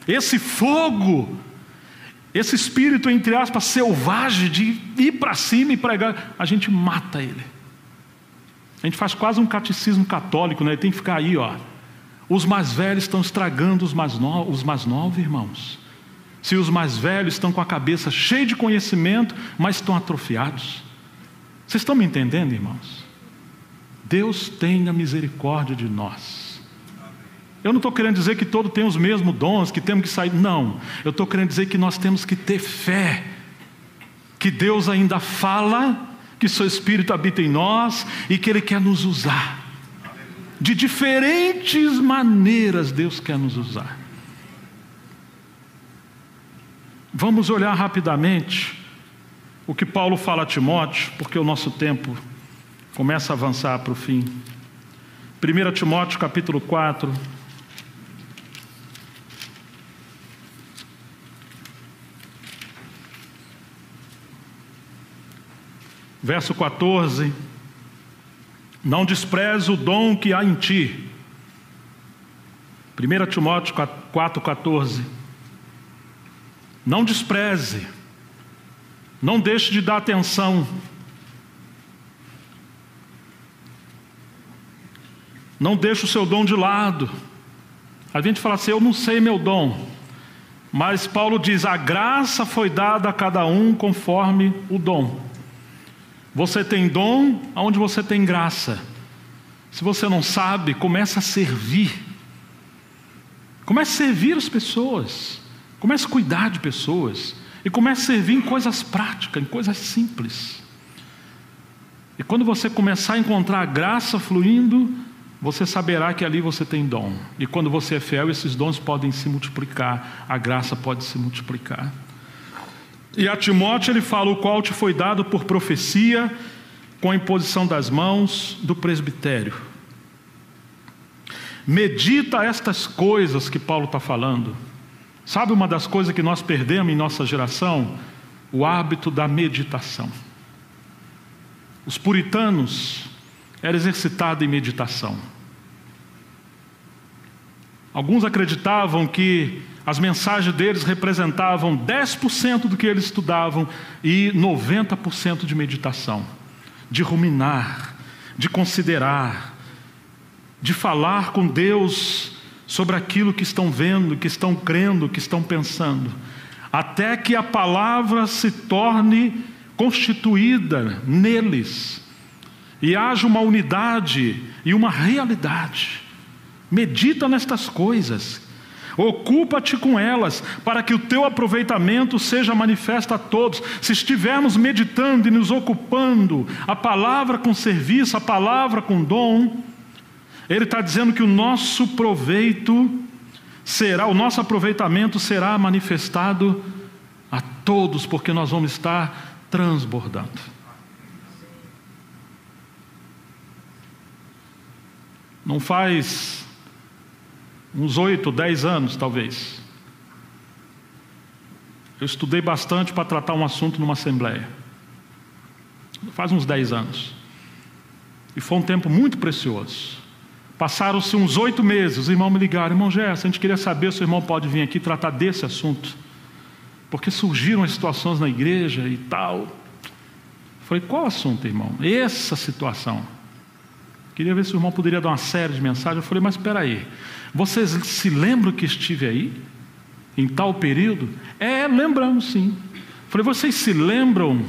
Esse fogo, esse espírito, entre aspas, selvagem de ir para cima e pregar, a gente mata ele. A gente faz quase um catecismo católico, né? Ele tem que ficar aí, ó. Os mais velhos estão estragando os mais novos, irmãos. Se os mais velhos estão com a cabeça cheia de conhecimento, mas estão atrofiados. Vocês estão me entendendo, irmãos? Deus tenha misericórdia de nós. Eu não estou querendo dizer que todos têm os mesmos dons, que temos que sair. Não, eu estou querendo dizer que nós temos que ter fé. Que Deus ainda fala, que seu Espírito habita em nós e que Ele quer nos usar. De diferentes maneiras Deus quer nos usar. Vamos olhar rapidamente o que Paulo fala a Timóteo, porque o nosso tempo começa a avançar para o fim. 1 Timóteo capítulo 4. Verso 14. Não despreze o dom que há em ti. 1 Timóteo 4,14. Não despreze. Não deixe de dar atenção. Não deixe o seu dom de lado. A gente fala assim, eu não sei meu dom. Mas Paulo diz, a graça foi dada a cada um conforme o dom. Você tem dom onde você tem graça. Se você não sabe, comece a servir. Comece a servir as pessoas. Comece a cuidar de pessoas. E comece a servir em coisas práticas, em coisas simples. E quando você começar a encontrar a graça fluindo, você saberá que ali você tem dom. E quando você é fiel, esses dons podem se multiplicar. A graça pode se multiplicar. E a Timóteo ele fala, o qual te foi dado por profecia, com a imposição das mãos do presbitério. Medita estas coisas que Paulo está falando. Sabe uma das coisas que nós perdemos em nossa geração? O hábito da meditação. Os puritanos eram exercitados em meditação. Alguns acreditavam que as mensagens deles representavam 10% do que eles estudavam e 90% de meditação, de ruminar, de considerar, de falar com Deus sobre aquilo que estão vendo, que estão crendo, que estão pensando, até que a palavra se torne constituída neles e haja uma unidade e uma realidade. Medita nestas coisas. Ocupa-te com elas, para que o teu aproveitamento seja manifesto a todos. Se estivermos meditando e nos ocupando, a palavra com serviço, a palavra com dom, ele está dizendo que o nosso proveito será, o nosso aproveitamento será manifestado a todos, porque nós vamos estar transbordando. Não faz uns 8, 10 anos talvez, eu estudei bastante para tratar um assunto numa assembleia. faz uns 10 anos. E foi um tempo muito precioso. Passaram-se uns 8 meses, os irmãos me ligaram: irmão Gerson, a gente queria saber se o irmão pode vir aqui tratar desse assunto, porque surgiram as situações na igreja e tal. Eu falei: qual assunto, irmão? Essa situação. Queria ver se o irmão poderia dar uma série de mensagens. Eu falei: mas espera aí, vocês se lembram que estive aí? Em tal período? Lembramos sim. Eu falei: vocês se lembram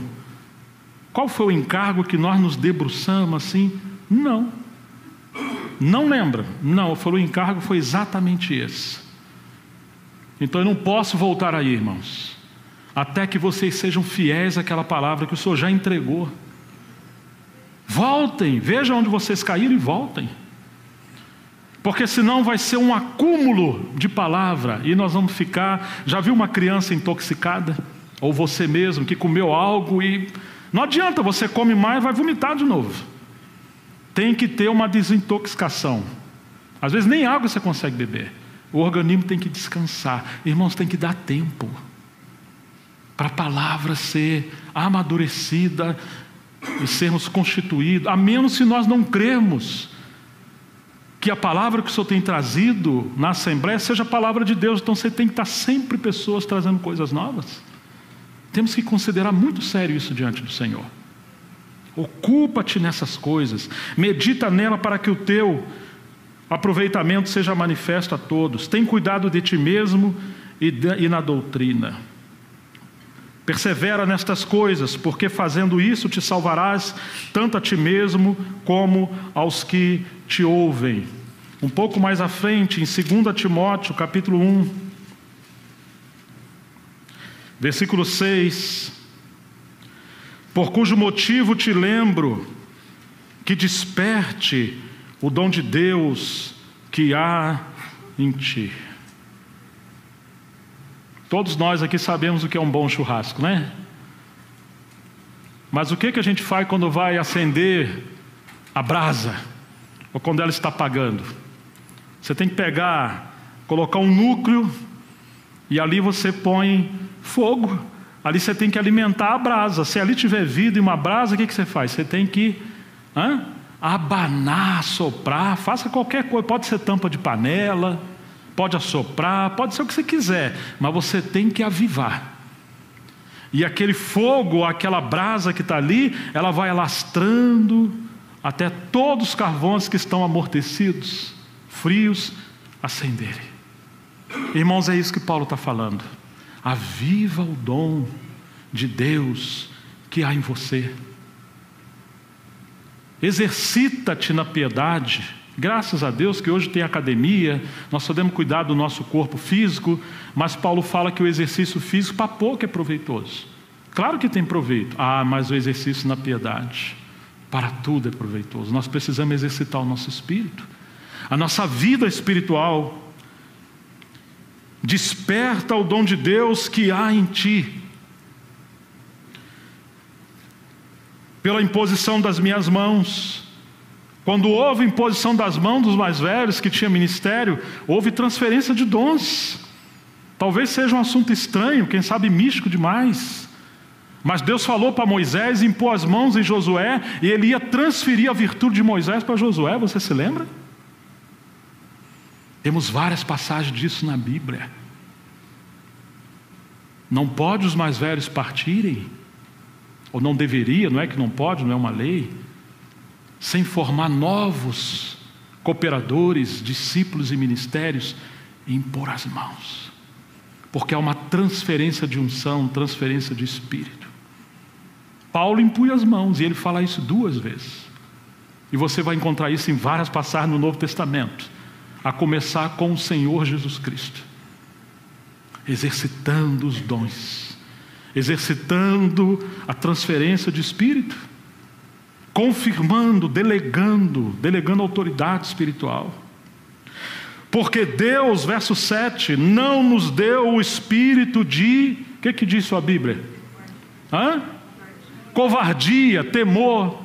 qual foi o encargo que nós nos debruçamos assim? Não. Não lembra? Não, eu falei: o encargo foi exatamente esse. Então eu não posso voltar aí, irmãos, até que vocês sejam fiéis àquela palavra que o Senhor já entregou. Voltem, vejam onde vocês caíram e voltem. Porque senão vai ser um acúmulo de palavra e nós vamos ficar... Já viu uma criança intoxicada? Ou você mesmo que comeu algo e... Não adianta, você come mais e vai vomitar de novo. Tem que ter uma desintoxicação. Às vezes nem água você consegue beber. O organismo tem que descansar. Irmãos, tem que dar tempo para a palavra ser amadurecida e sermos constituídos, a menos se nós não crermos que a palavra que o Senhor tem trazido na Assembleia seja a palavra de Deus. Então você tem que estar sempre pessoas trazendo coisas novas. Temos que considerar muito sério isso diante do Senhor. Ocupa-te nessas coisas, medita nela para que o teu aproveitamento seja manifesto a todos. Tem cuidado de ti mesmo e na doutrina. Persevera nestas coisas, porque fazendo isso te salvarás tanto a ti mesmo como aos que te ouvem. Um pouco mais à frente, em 2 Timóteo, capítulo 1, versículo 6: por cujo motivo te lembro que desperte o dom de Deus que há em ti. Todos nós aqui sabemos o que é um bom churrasco, né? Mas o que a gente faz quando vai acender a brasa? Ou quando ela está apagando? Você tem que colocar um núcleo, e ali você põe fogo. Ali você tem que alimentar a brasa. Se ali tiver vida e uma brasa, o que você faz? Você tem que abanar, soprar, faça qualquer coisa. Pode ser tampa de panela, pode assoprar, pode ser o que você quiser, mas você tem que avivar. E aquele fogo, aquela brasa que está ali, ela vai alastrando até todos os carvões que estão amortecidos, frios, acenderem. Irmãos, é isso que Paulo está falando. Aviva o dom de Deus que há em você. Exercita-te na piedade. Graças a Deus que hoje tem academia, nós podemos cuidar do nosso corpo físico, mas Paulo fala que o exercício físico para pouco é proveitoso. Claro que tem proveito, mas o exercício na piedade para tudo é proveitoso. Nós precisamos exercitar o nosso espírito, a nossa vida espiritual. Desperta o dom de Deus que há em ti. Pela imposição das minhas mãos. Quando houve imposição das mãos dos mais velhos que tinha ministério, houve transferência de dons. Talvez seja um assunto estranho, quem sabe místico demais. Mas Deus falou para Moisés, impor as mãos em Josué, e ele ia transferir a virtude de Moisés para Josué. Você se lembra? Temos várias passagens disso na Bíblia. Não pode os mais velhos partirem, ou não deveria, não é que não pode, não é uma lei, sem formar novos cooperadores, discípulos e ministérios, e impor as mãos, porque há uma transferência de unção, transferência de espírito. Paulo impunha as mãos, e ele fala isso 2 vezes, e você vai encontrar isso em várias passagens no Novo Testamento, a começar com o Senhor Jesus Cristo, exercitando os dons, exercitando a transferência de espírito, confirmando, delegando autoridade espiritual. Porque Deus, verso 7, não nos deu o espírito de... O que diz sua Bíblia? Covardia, temor.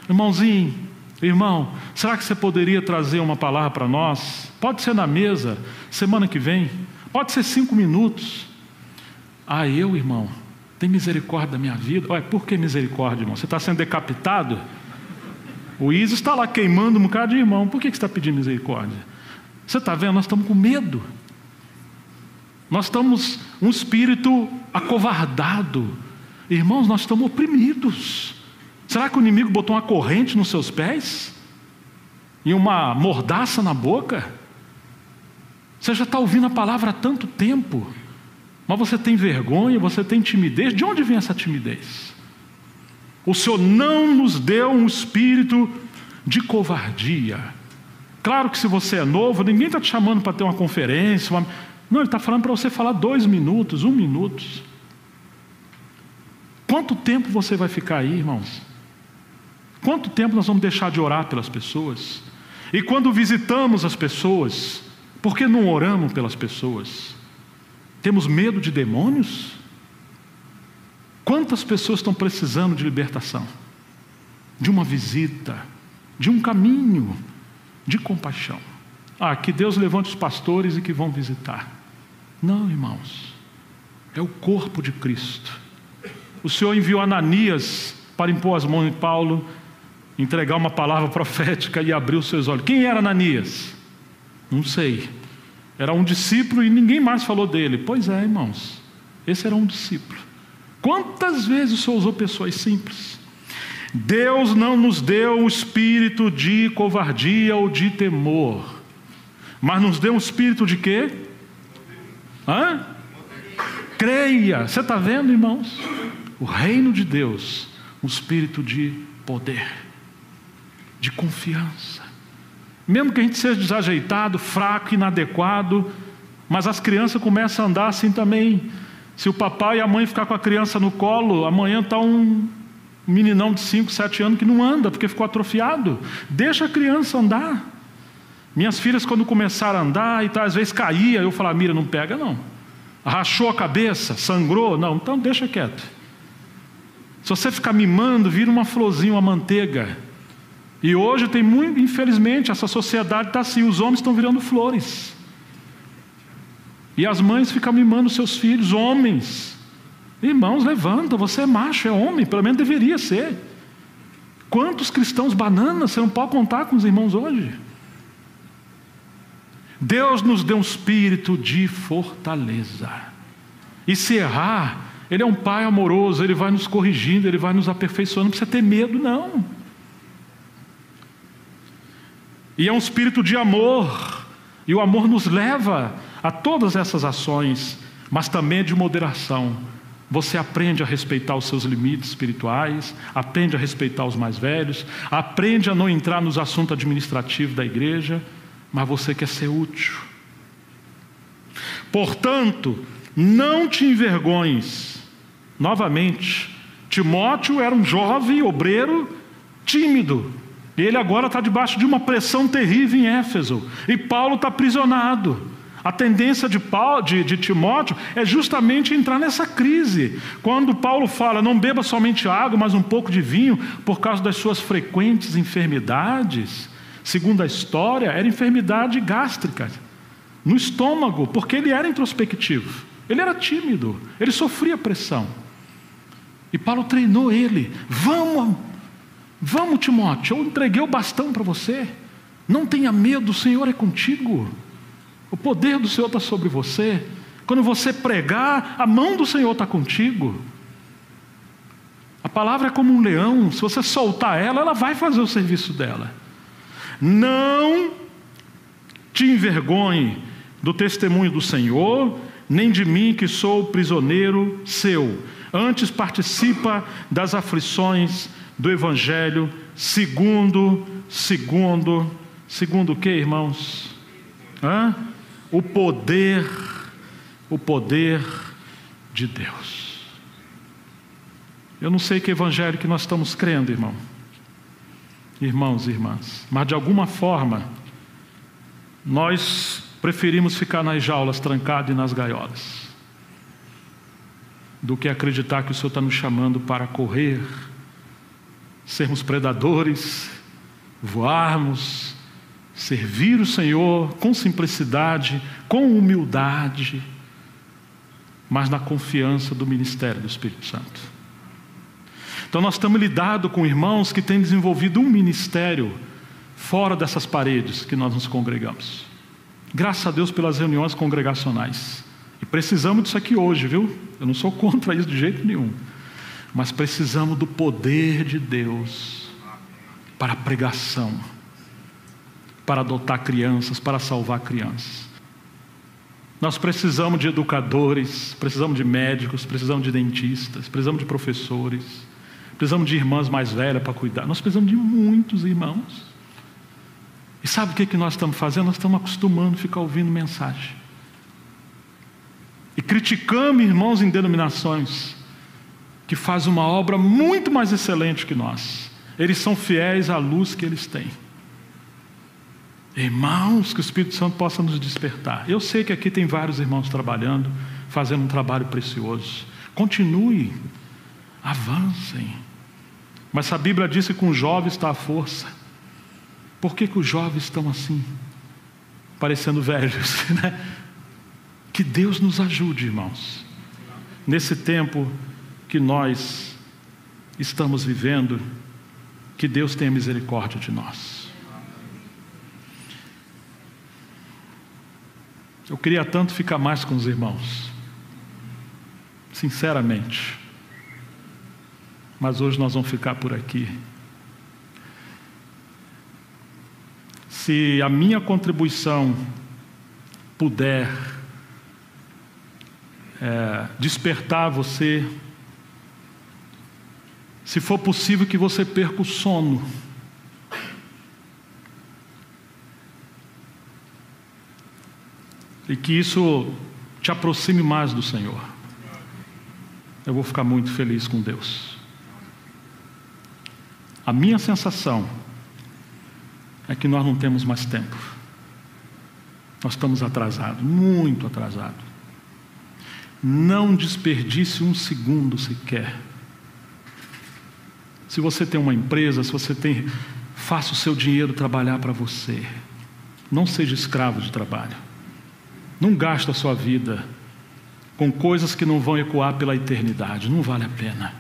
Irmãozinho, irmão, será que você poderia trazer uma palavra para nós? Pode ser na mesa, semana que vem, pode ser 5 minutos. Irmão, Tem misericórdia da minha vida. Olha, por que misericórdia, irmão? Você está sendo decapitado? O ISIS está lá queimando um bocado de irmão. Por que você está pedindo misericórdia? Você está vendo? Nós estamos com medo. Nós estamos um espírito acovardado. Irmãos, nós estamos oprimidos. Será que o inimigo botou uma corrente nos seus pés? E uma mordaça na boca? Você já está ouvindo a palavra há tanto tempo, mas você tem vergonha, você tem timidez. De onde vem essa timidez? O Senhor não nos deu um espírito de covardia. Claro que se você é novo, ninguém está te chamando para ter uma conferência. Não, Ele está falando para você falar 2 minutos, 1 minuto. Quanto tempo você vai ficar aí, irmãos? Quanto tempo nós vamos deixar de orar pelas pessoas? E quando visitamos as pessoas, por que não oramos pelas pessoas? Temos medo de demônios? Quantas pessoas estão precisando de libertação? De uma visita, de um caminho, de compaixão. Que Deus levante os pastores e que vão visitar. Não, irmãos, é o corpo de Cristo. O Senhor enviou Ananias para impor as mãos em Paulo, entregar uma palavra profética e abrir os seus olhos. Quem era Ananias? Não sei. Era um discípulo e ninguém mais falou dele. Pois é, irmãos, esse era um discípulo. Quantas vezes o Senhor usou pessoas simples? Deus não nos deu um espírito de covardia ou de temor, mas nos deu um espírito de quê? Creia. Você está vendo, irmãos? O reino de Deus, um espírito de poder, de confiança. Mesmo que a gente seja desajeitado, fraco, inadequado, mas as crianças começam a andar assim também. Se o papai e a mãe ficar com a criança no colo, amanhã está um meninão de 5, 7 anos que não anda, porque ficou atrofiado. Deixa a criança andar. Minhas filhas, quando começaram a andar, e às vezes caía, eu falava, Mira, não pega não. Rachou a cabeça, sangrou, não, então deixa quieto. Se você ficar mimando, vira uma florzinha, uma manteiga. E hoje tem muito, infelizmente, essa sociedade está assim, os homens estão virando flores. E as mães ficam mimando seus filhos, homens. Irmãos, levanta, você é macho, é homem, pelo menos deveria ser. Quantos cristãos bananas, você não pode contar com os irmãos hoje. Deus nos deu um espírito de fortaleza. E se errar, Ele é um Pai amoroso, Ele vai nos corrigindo, Ele vai nos aperfeiçoando, não precisa ter medo não. E é um espírito de amor, e o amor nos leva a todas essas ações, mas também de moderação. Você aprende a respeitar os seus limites espirituais, aprende a respeitar os mais velhos, aprende a não entrar nos assuntos administrativos da igreja, mas você quer ser útil. Portanto, não te envergonhes. Novamente, Timóteo era um jovem obreiro tímido. Ele agora está debaixo de uma pressão terrível em Éfeso. E Paulo está aprisionado. A tendência de Timóteo é justamente entrar nessa crise. Quando Paulo fala, não beba somente água, mas um pouco de vinho, por causa das suas frequentes enfermidades. Segundo a história, era enfermidade gástrica, no estômago, porque ele era introspectivo. Ele era tímido, ele sofria pressão. E Paulo treinou ele. Vamos, Timóteo, eu entreguei o bastão para você. Não tenha medo, o Senhor é contigo. O poder do Senhor está sobre você. Quando você pregar, a mão do Senhor está contigo. A palavra é como um leão. Se você soltar ela, ela vai fazer o serviço dela. Não te envergonhe do testemunho do Senhor, nem de mim que sou prisioneiro seu. Antes participa das aflições do Evangelho, segundo o que, irmãos? O poder de Deus. Eu não sei que evangelho que nós estamos crendo, irmãos e irmãs, mas de alguma forma nós preferimos ficar nas jaulas, trancados e nas gaiolas, do que acreditar que o Senhor está nos chamando para correr, sermos predadores, voarmos, servir o Senhor com simplicidade, com humildade. mas na confiança do ministério do Espírito Santo. Então nós estamos lidando com irmãos que têm desenvolvido um ministério fora dessas paredes que nós nos congregamos. Graças a Deus pelas reuniões congregacionais. E precisamos disso aqui hoje, viu? Eu não sou contra isso de jeito nenhum. Mas precisamos do poder de Deus para a pregação, para adotar crianças, para salvar crianças. Nós precisamos de educadores, precisamos de médicos, precisamos de dentistas, precisamos de professores, precisamos de irmãs mais velhas para cuidar. Nós precisamos de muitos irmãos. E sabe o que nós estamos fazendo? Nós estamos acostumando a ficar ouvindo mensagem. E criticamos irmãos em denominações que fazem uma obra muito mais excelente que nós. Eles são fiéis à luz que eles têm. Irmãos, que o Espírito Santo possa nos despertar. Eu sei que aqui tem vários irmãos trabalhando, fazendo um trabalho precioso. Continue, avancem. Mas a Bíblia diz que com os jovens está a força. Por que os jovens estão assim, parecendo velhos, né? Que Deus nos ajude, irmãos, nesse tempo que nós estamos vivendo, que Deus tenha misericórdia de nós. Eu queria tanto ficar mais com os irmãos, sinceramente, mas hoje nós vamos ficar por aqui. Se a minha contribuição puder despertar você, se for possível que você perca o sono, e que isso te aproxime mais do Senhor, eu vou ficar muito feliz com Deus. A minha sensação é que nós não temos mais tempo. Nós estamos atrasados, muito atrasados. Não desperdice um segundo sequer. Se você tem uma empresa, faça o seu dinheiro trabalhar para você. Não seja escravo de trabalho. Não gaste a sua vida com coisas que não vão ecoar pela eternidade. Não vale a pena.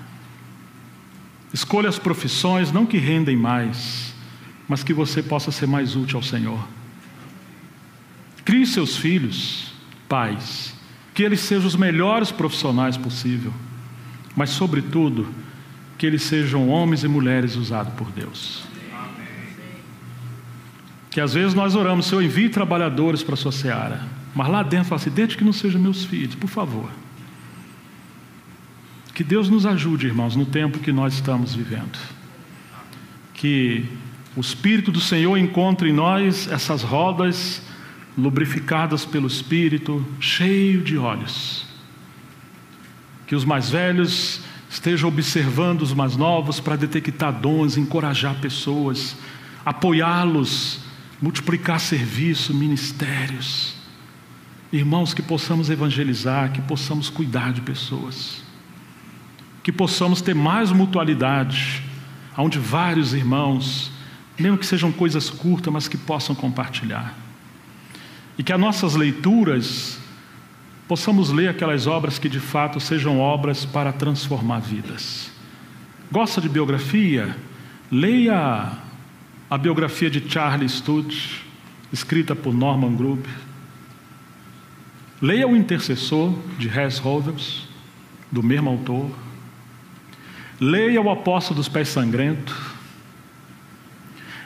Escolha as profissões, não que rendem mais, mas que você possa ser mais útil ao Senhor. Crie seus filhos, pais, que eles sejam os melhores profissionais possível, mas sobretudo, que eles sejam homens e mulheres usados por Deus. Que às vezes nós oramos, Senhor, envie trabalhadores para a sua seara, mas lá dentro fala assim, desde que não sejam meus filhos, por favor. Que Deus nos ajude, irmãos, no tempo que nós estamos vivendo. Que o Espírito do Senhor encontre em nós essas rodas lubrificadas pelo Espírito, cheio de olhos. Que os mais velhos estejam observando os mais novos para detectar dons, encorajar pessoas, apoiá-los, multiplicar serviço, ministérios. Irmãos, que possamos evangelizar, que possamos cuidar de pessoas, que possamos ter mais mutualidade, onde vários irmãos, mesmo que sejam coisas curtas, mas que possam compartilhar. E que as nossas leituras, possamos ler aquelas obras que de fato sejam obras para transformar vidas. Gosta de biografia? Leia a biografia de Charles Studd, escrita por Norman Gruber. Leia O Intercessor, de Hess Hovels, do mesmo autor. Leia O Apóstolo dos Pés Sangrentos.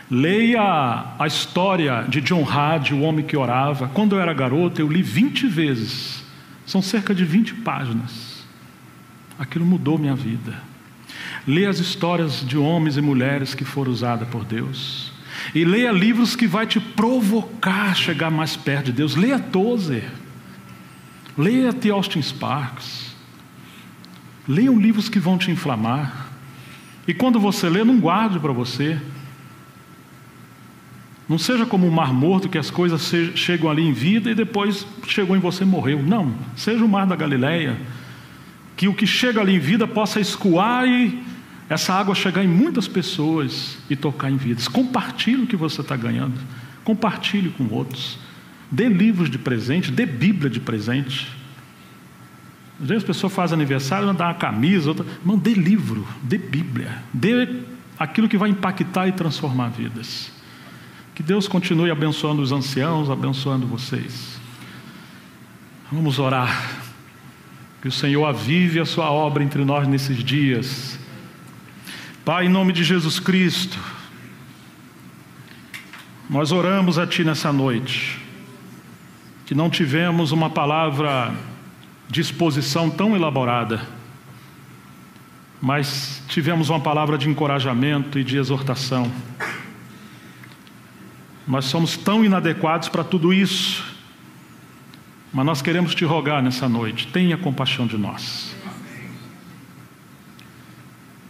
Leia a história de John Hard, o homem que orava. Quando eu era garoto, eu li 20 vezes. São cerca de 20 páginas. Aquilo mudou minha vida. Leia as histórias de homens e mulheres que foram usadas por Deus. E leia livros que vai te provocar a chegar mais perto de Deus. Leia Tozer. Leia T. Austin Sparks. Leiam livros que vão te inflamar. E quando você lê, não guarde para você. Não seja como um mar morto, que as coisas chegam ali em vida e depois chegou em você e morreu. Não, seja o mar da Galileia, que o que chega ali em vida possa escoar e essa água chegar em muitas pessoas e tocar em vidas. Compartilhe o que você está ganhando, compartilhe com outros, dê livros de presente, dê Bíblia de presente. Às vezes a pessoa faz aniversário, dá uma camisa, outra... Irmão, dê livro, dê Bíblia, dê aquilo que vai impactar e transformar vidas. Que Deus continue abençoando os anciãos, abençoando vocês. Vamos orar. Que o Senhor avive a sua obra entre nós nesses dias. Pai, em nome de Jesus Cristo, nós oramos a Ti nessa noite, que não tivemos uma palavra de exposição tão elaborada, mas tivemos uma palavra de encorajamento e de exortação. Nós somos tão inadequados para tudo isso, mas nós queremos Te rogar nessa noite, tenha compaixão de nós.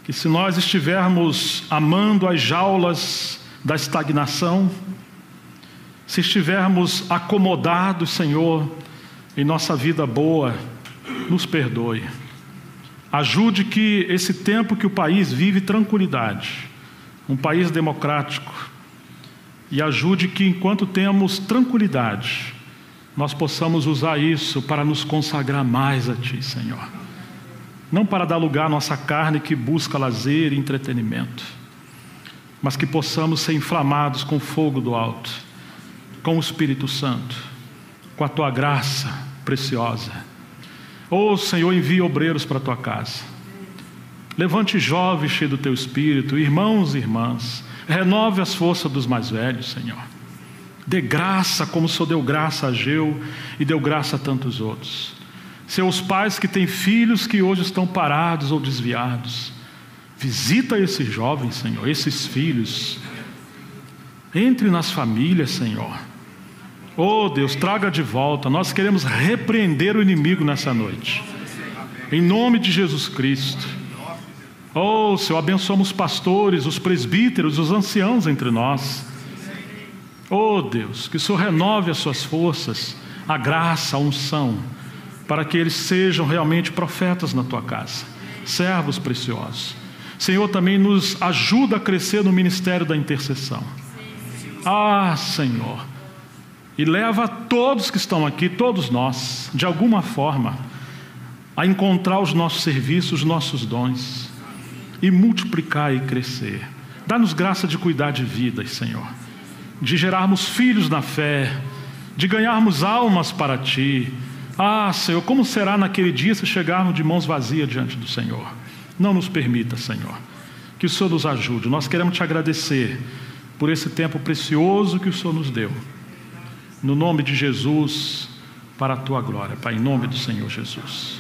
Que se nós estivermos amando as jaulas da estagnação, se estivermos acomodados, Senhor, em nossa vida boa, nos perdoe. Ajude que esse tempo que o país vive tranquilidade, um país democrático, e ajude que enquanto temos tranquilidade, nós possamos usar isso para nos consagrar mais a Ti, Senhor. Não para dar lugar à nossa carne que busca lazer e entretenimento, mas que possamos ser inflamados com o fogo do alto, com o Espírito Santo, com a Tua graça preciosa. Oh, Senhor, envia obreiros para a Tua casa. Levante jovens cheios do Teu Espírito, irmãos e irmãs. Renove as forças dos mais velhos, Senhor. Dê graça como o Senhor deu graça a Ageu e deu graça a tantos outros. Seus pais que têm filhos que hoje estão parados ou desviados, visita esses jovens, Senhor, esses filhos. Entre nas famílias, Senhor. Oh Deus, traga de volta. Nós queremos repreender o inimigo nessa noite, em nome de Jesus Cristo. Oh Senhor, abençoamos os pastores, os presbíteros, os anciãos entre nós. Oh Deus, que o Senhor renove as suas forças, a graça, a unção, para que eles sejam realmente profetas na Tua casa, servos preciosos. Senhor, também nos ajuda a crescer no ministério da intercessão. Ah, Senhor, e leva todos que estão aqui, todos nós, de alguma forma, a encontrar os nossos serviços, os nossos dons, e multiplicar e crescer. Dá-nos graça de cuidar de vidas, Senhor, de gerarmos filhos na fé, de ganharmos almas para Ti. Ah, Senhor, como será naquele dia se chegarmos de mãos vazias diante do Senhor? Não nos permita, Senhor, que o Senhor nos ajude. Nós queremos Te agradecer por esse tempo precioso que o Senhor nos deu. No nome de Jesus, para a Tua glória, Pai, em nome do Senhor Jesus.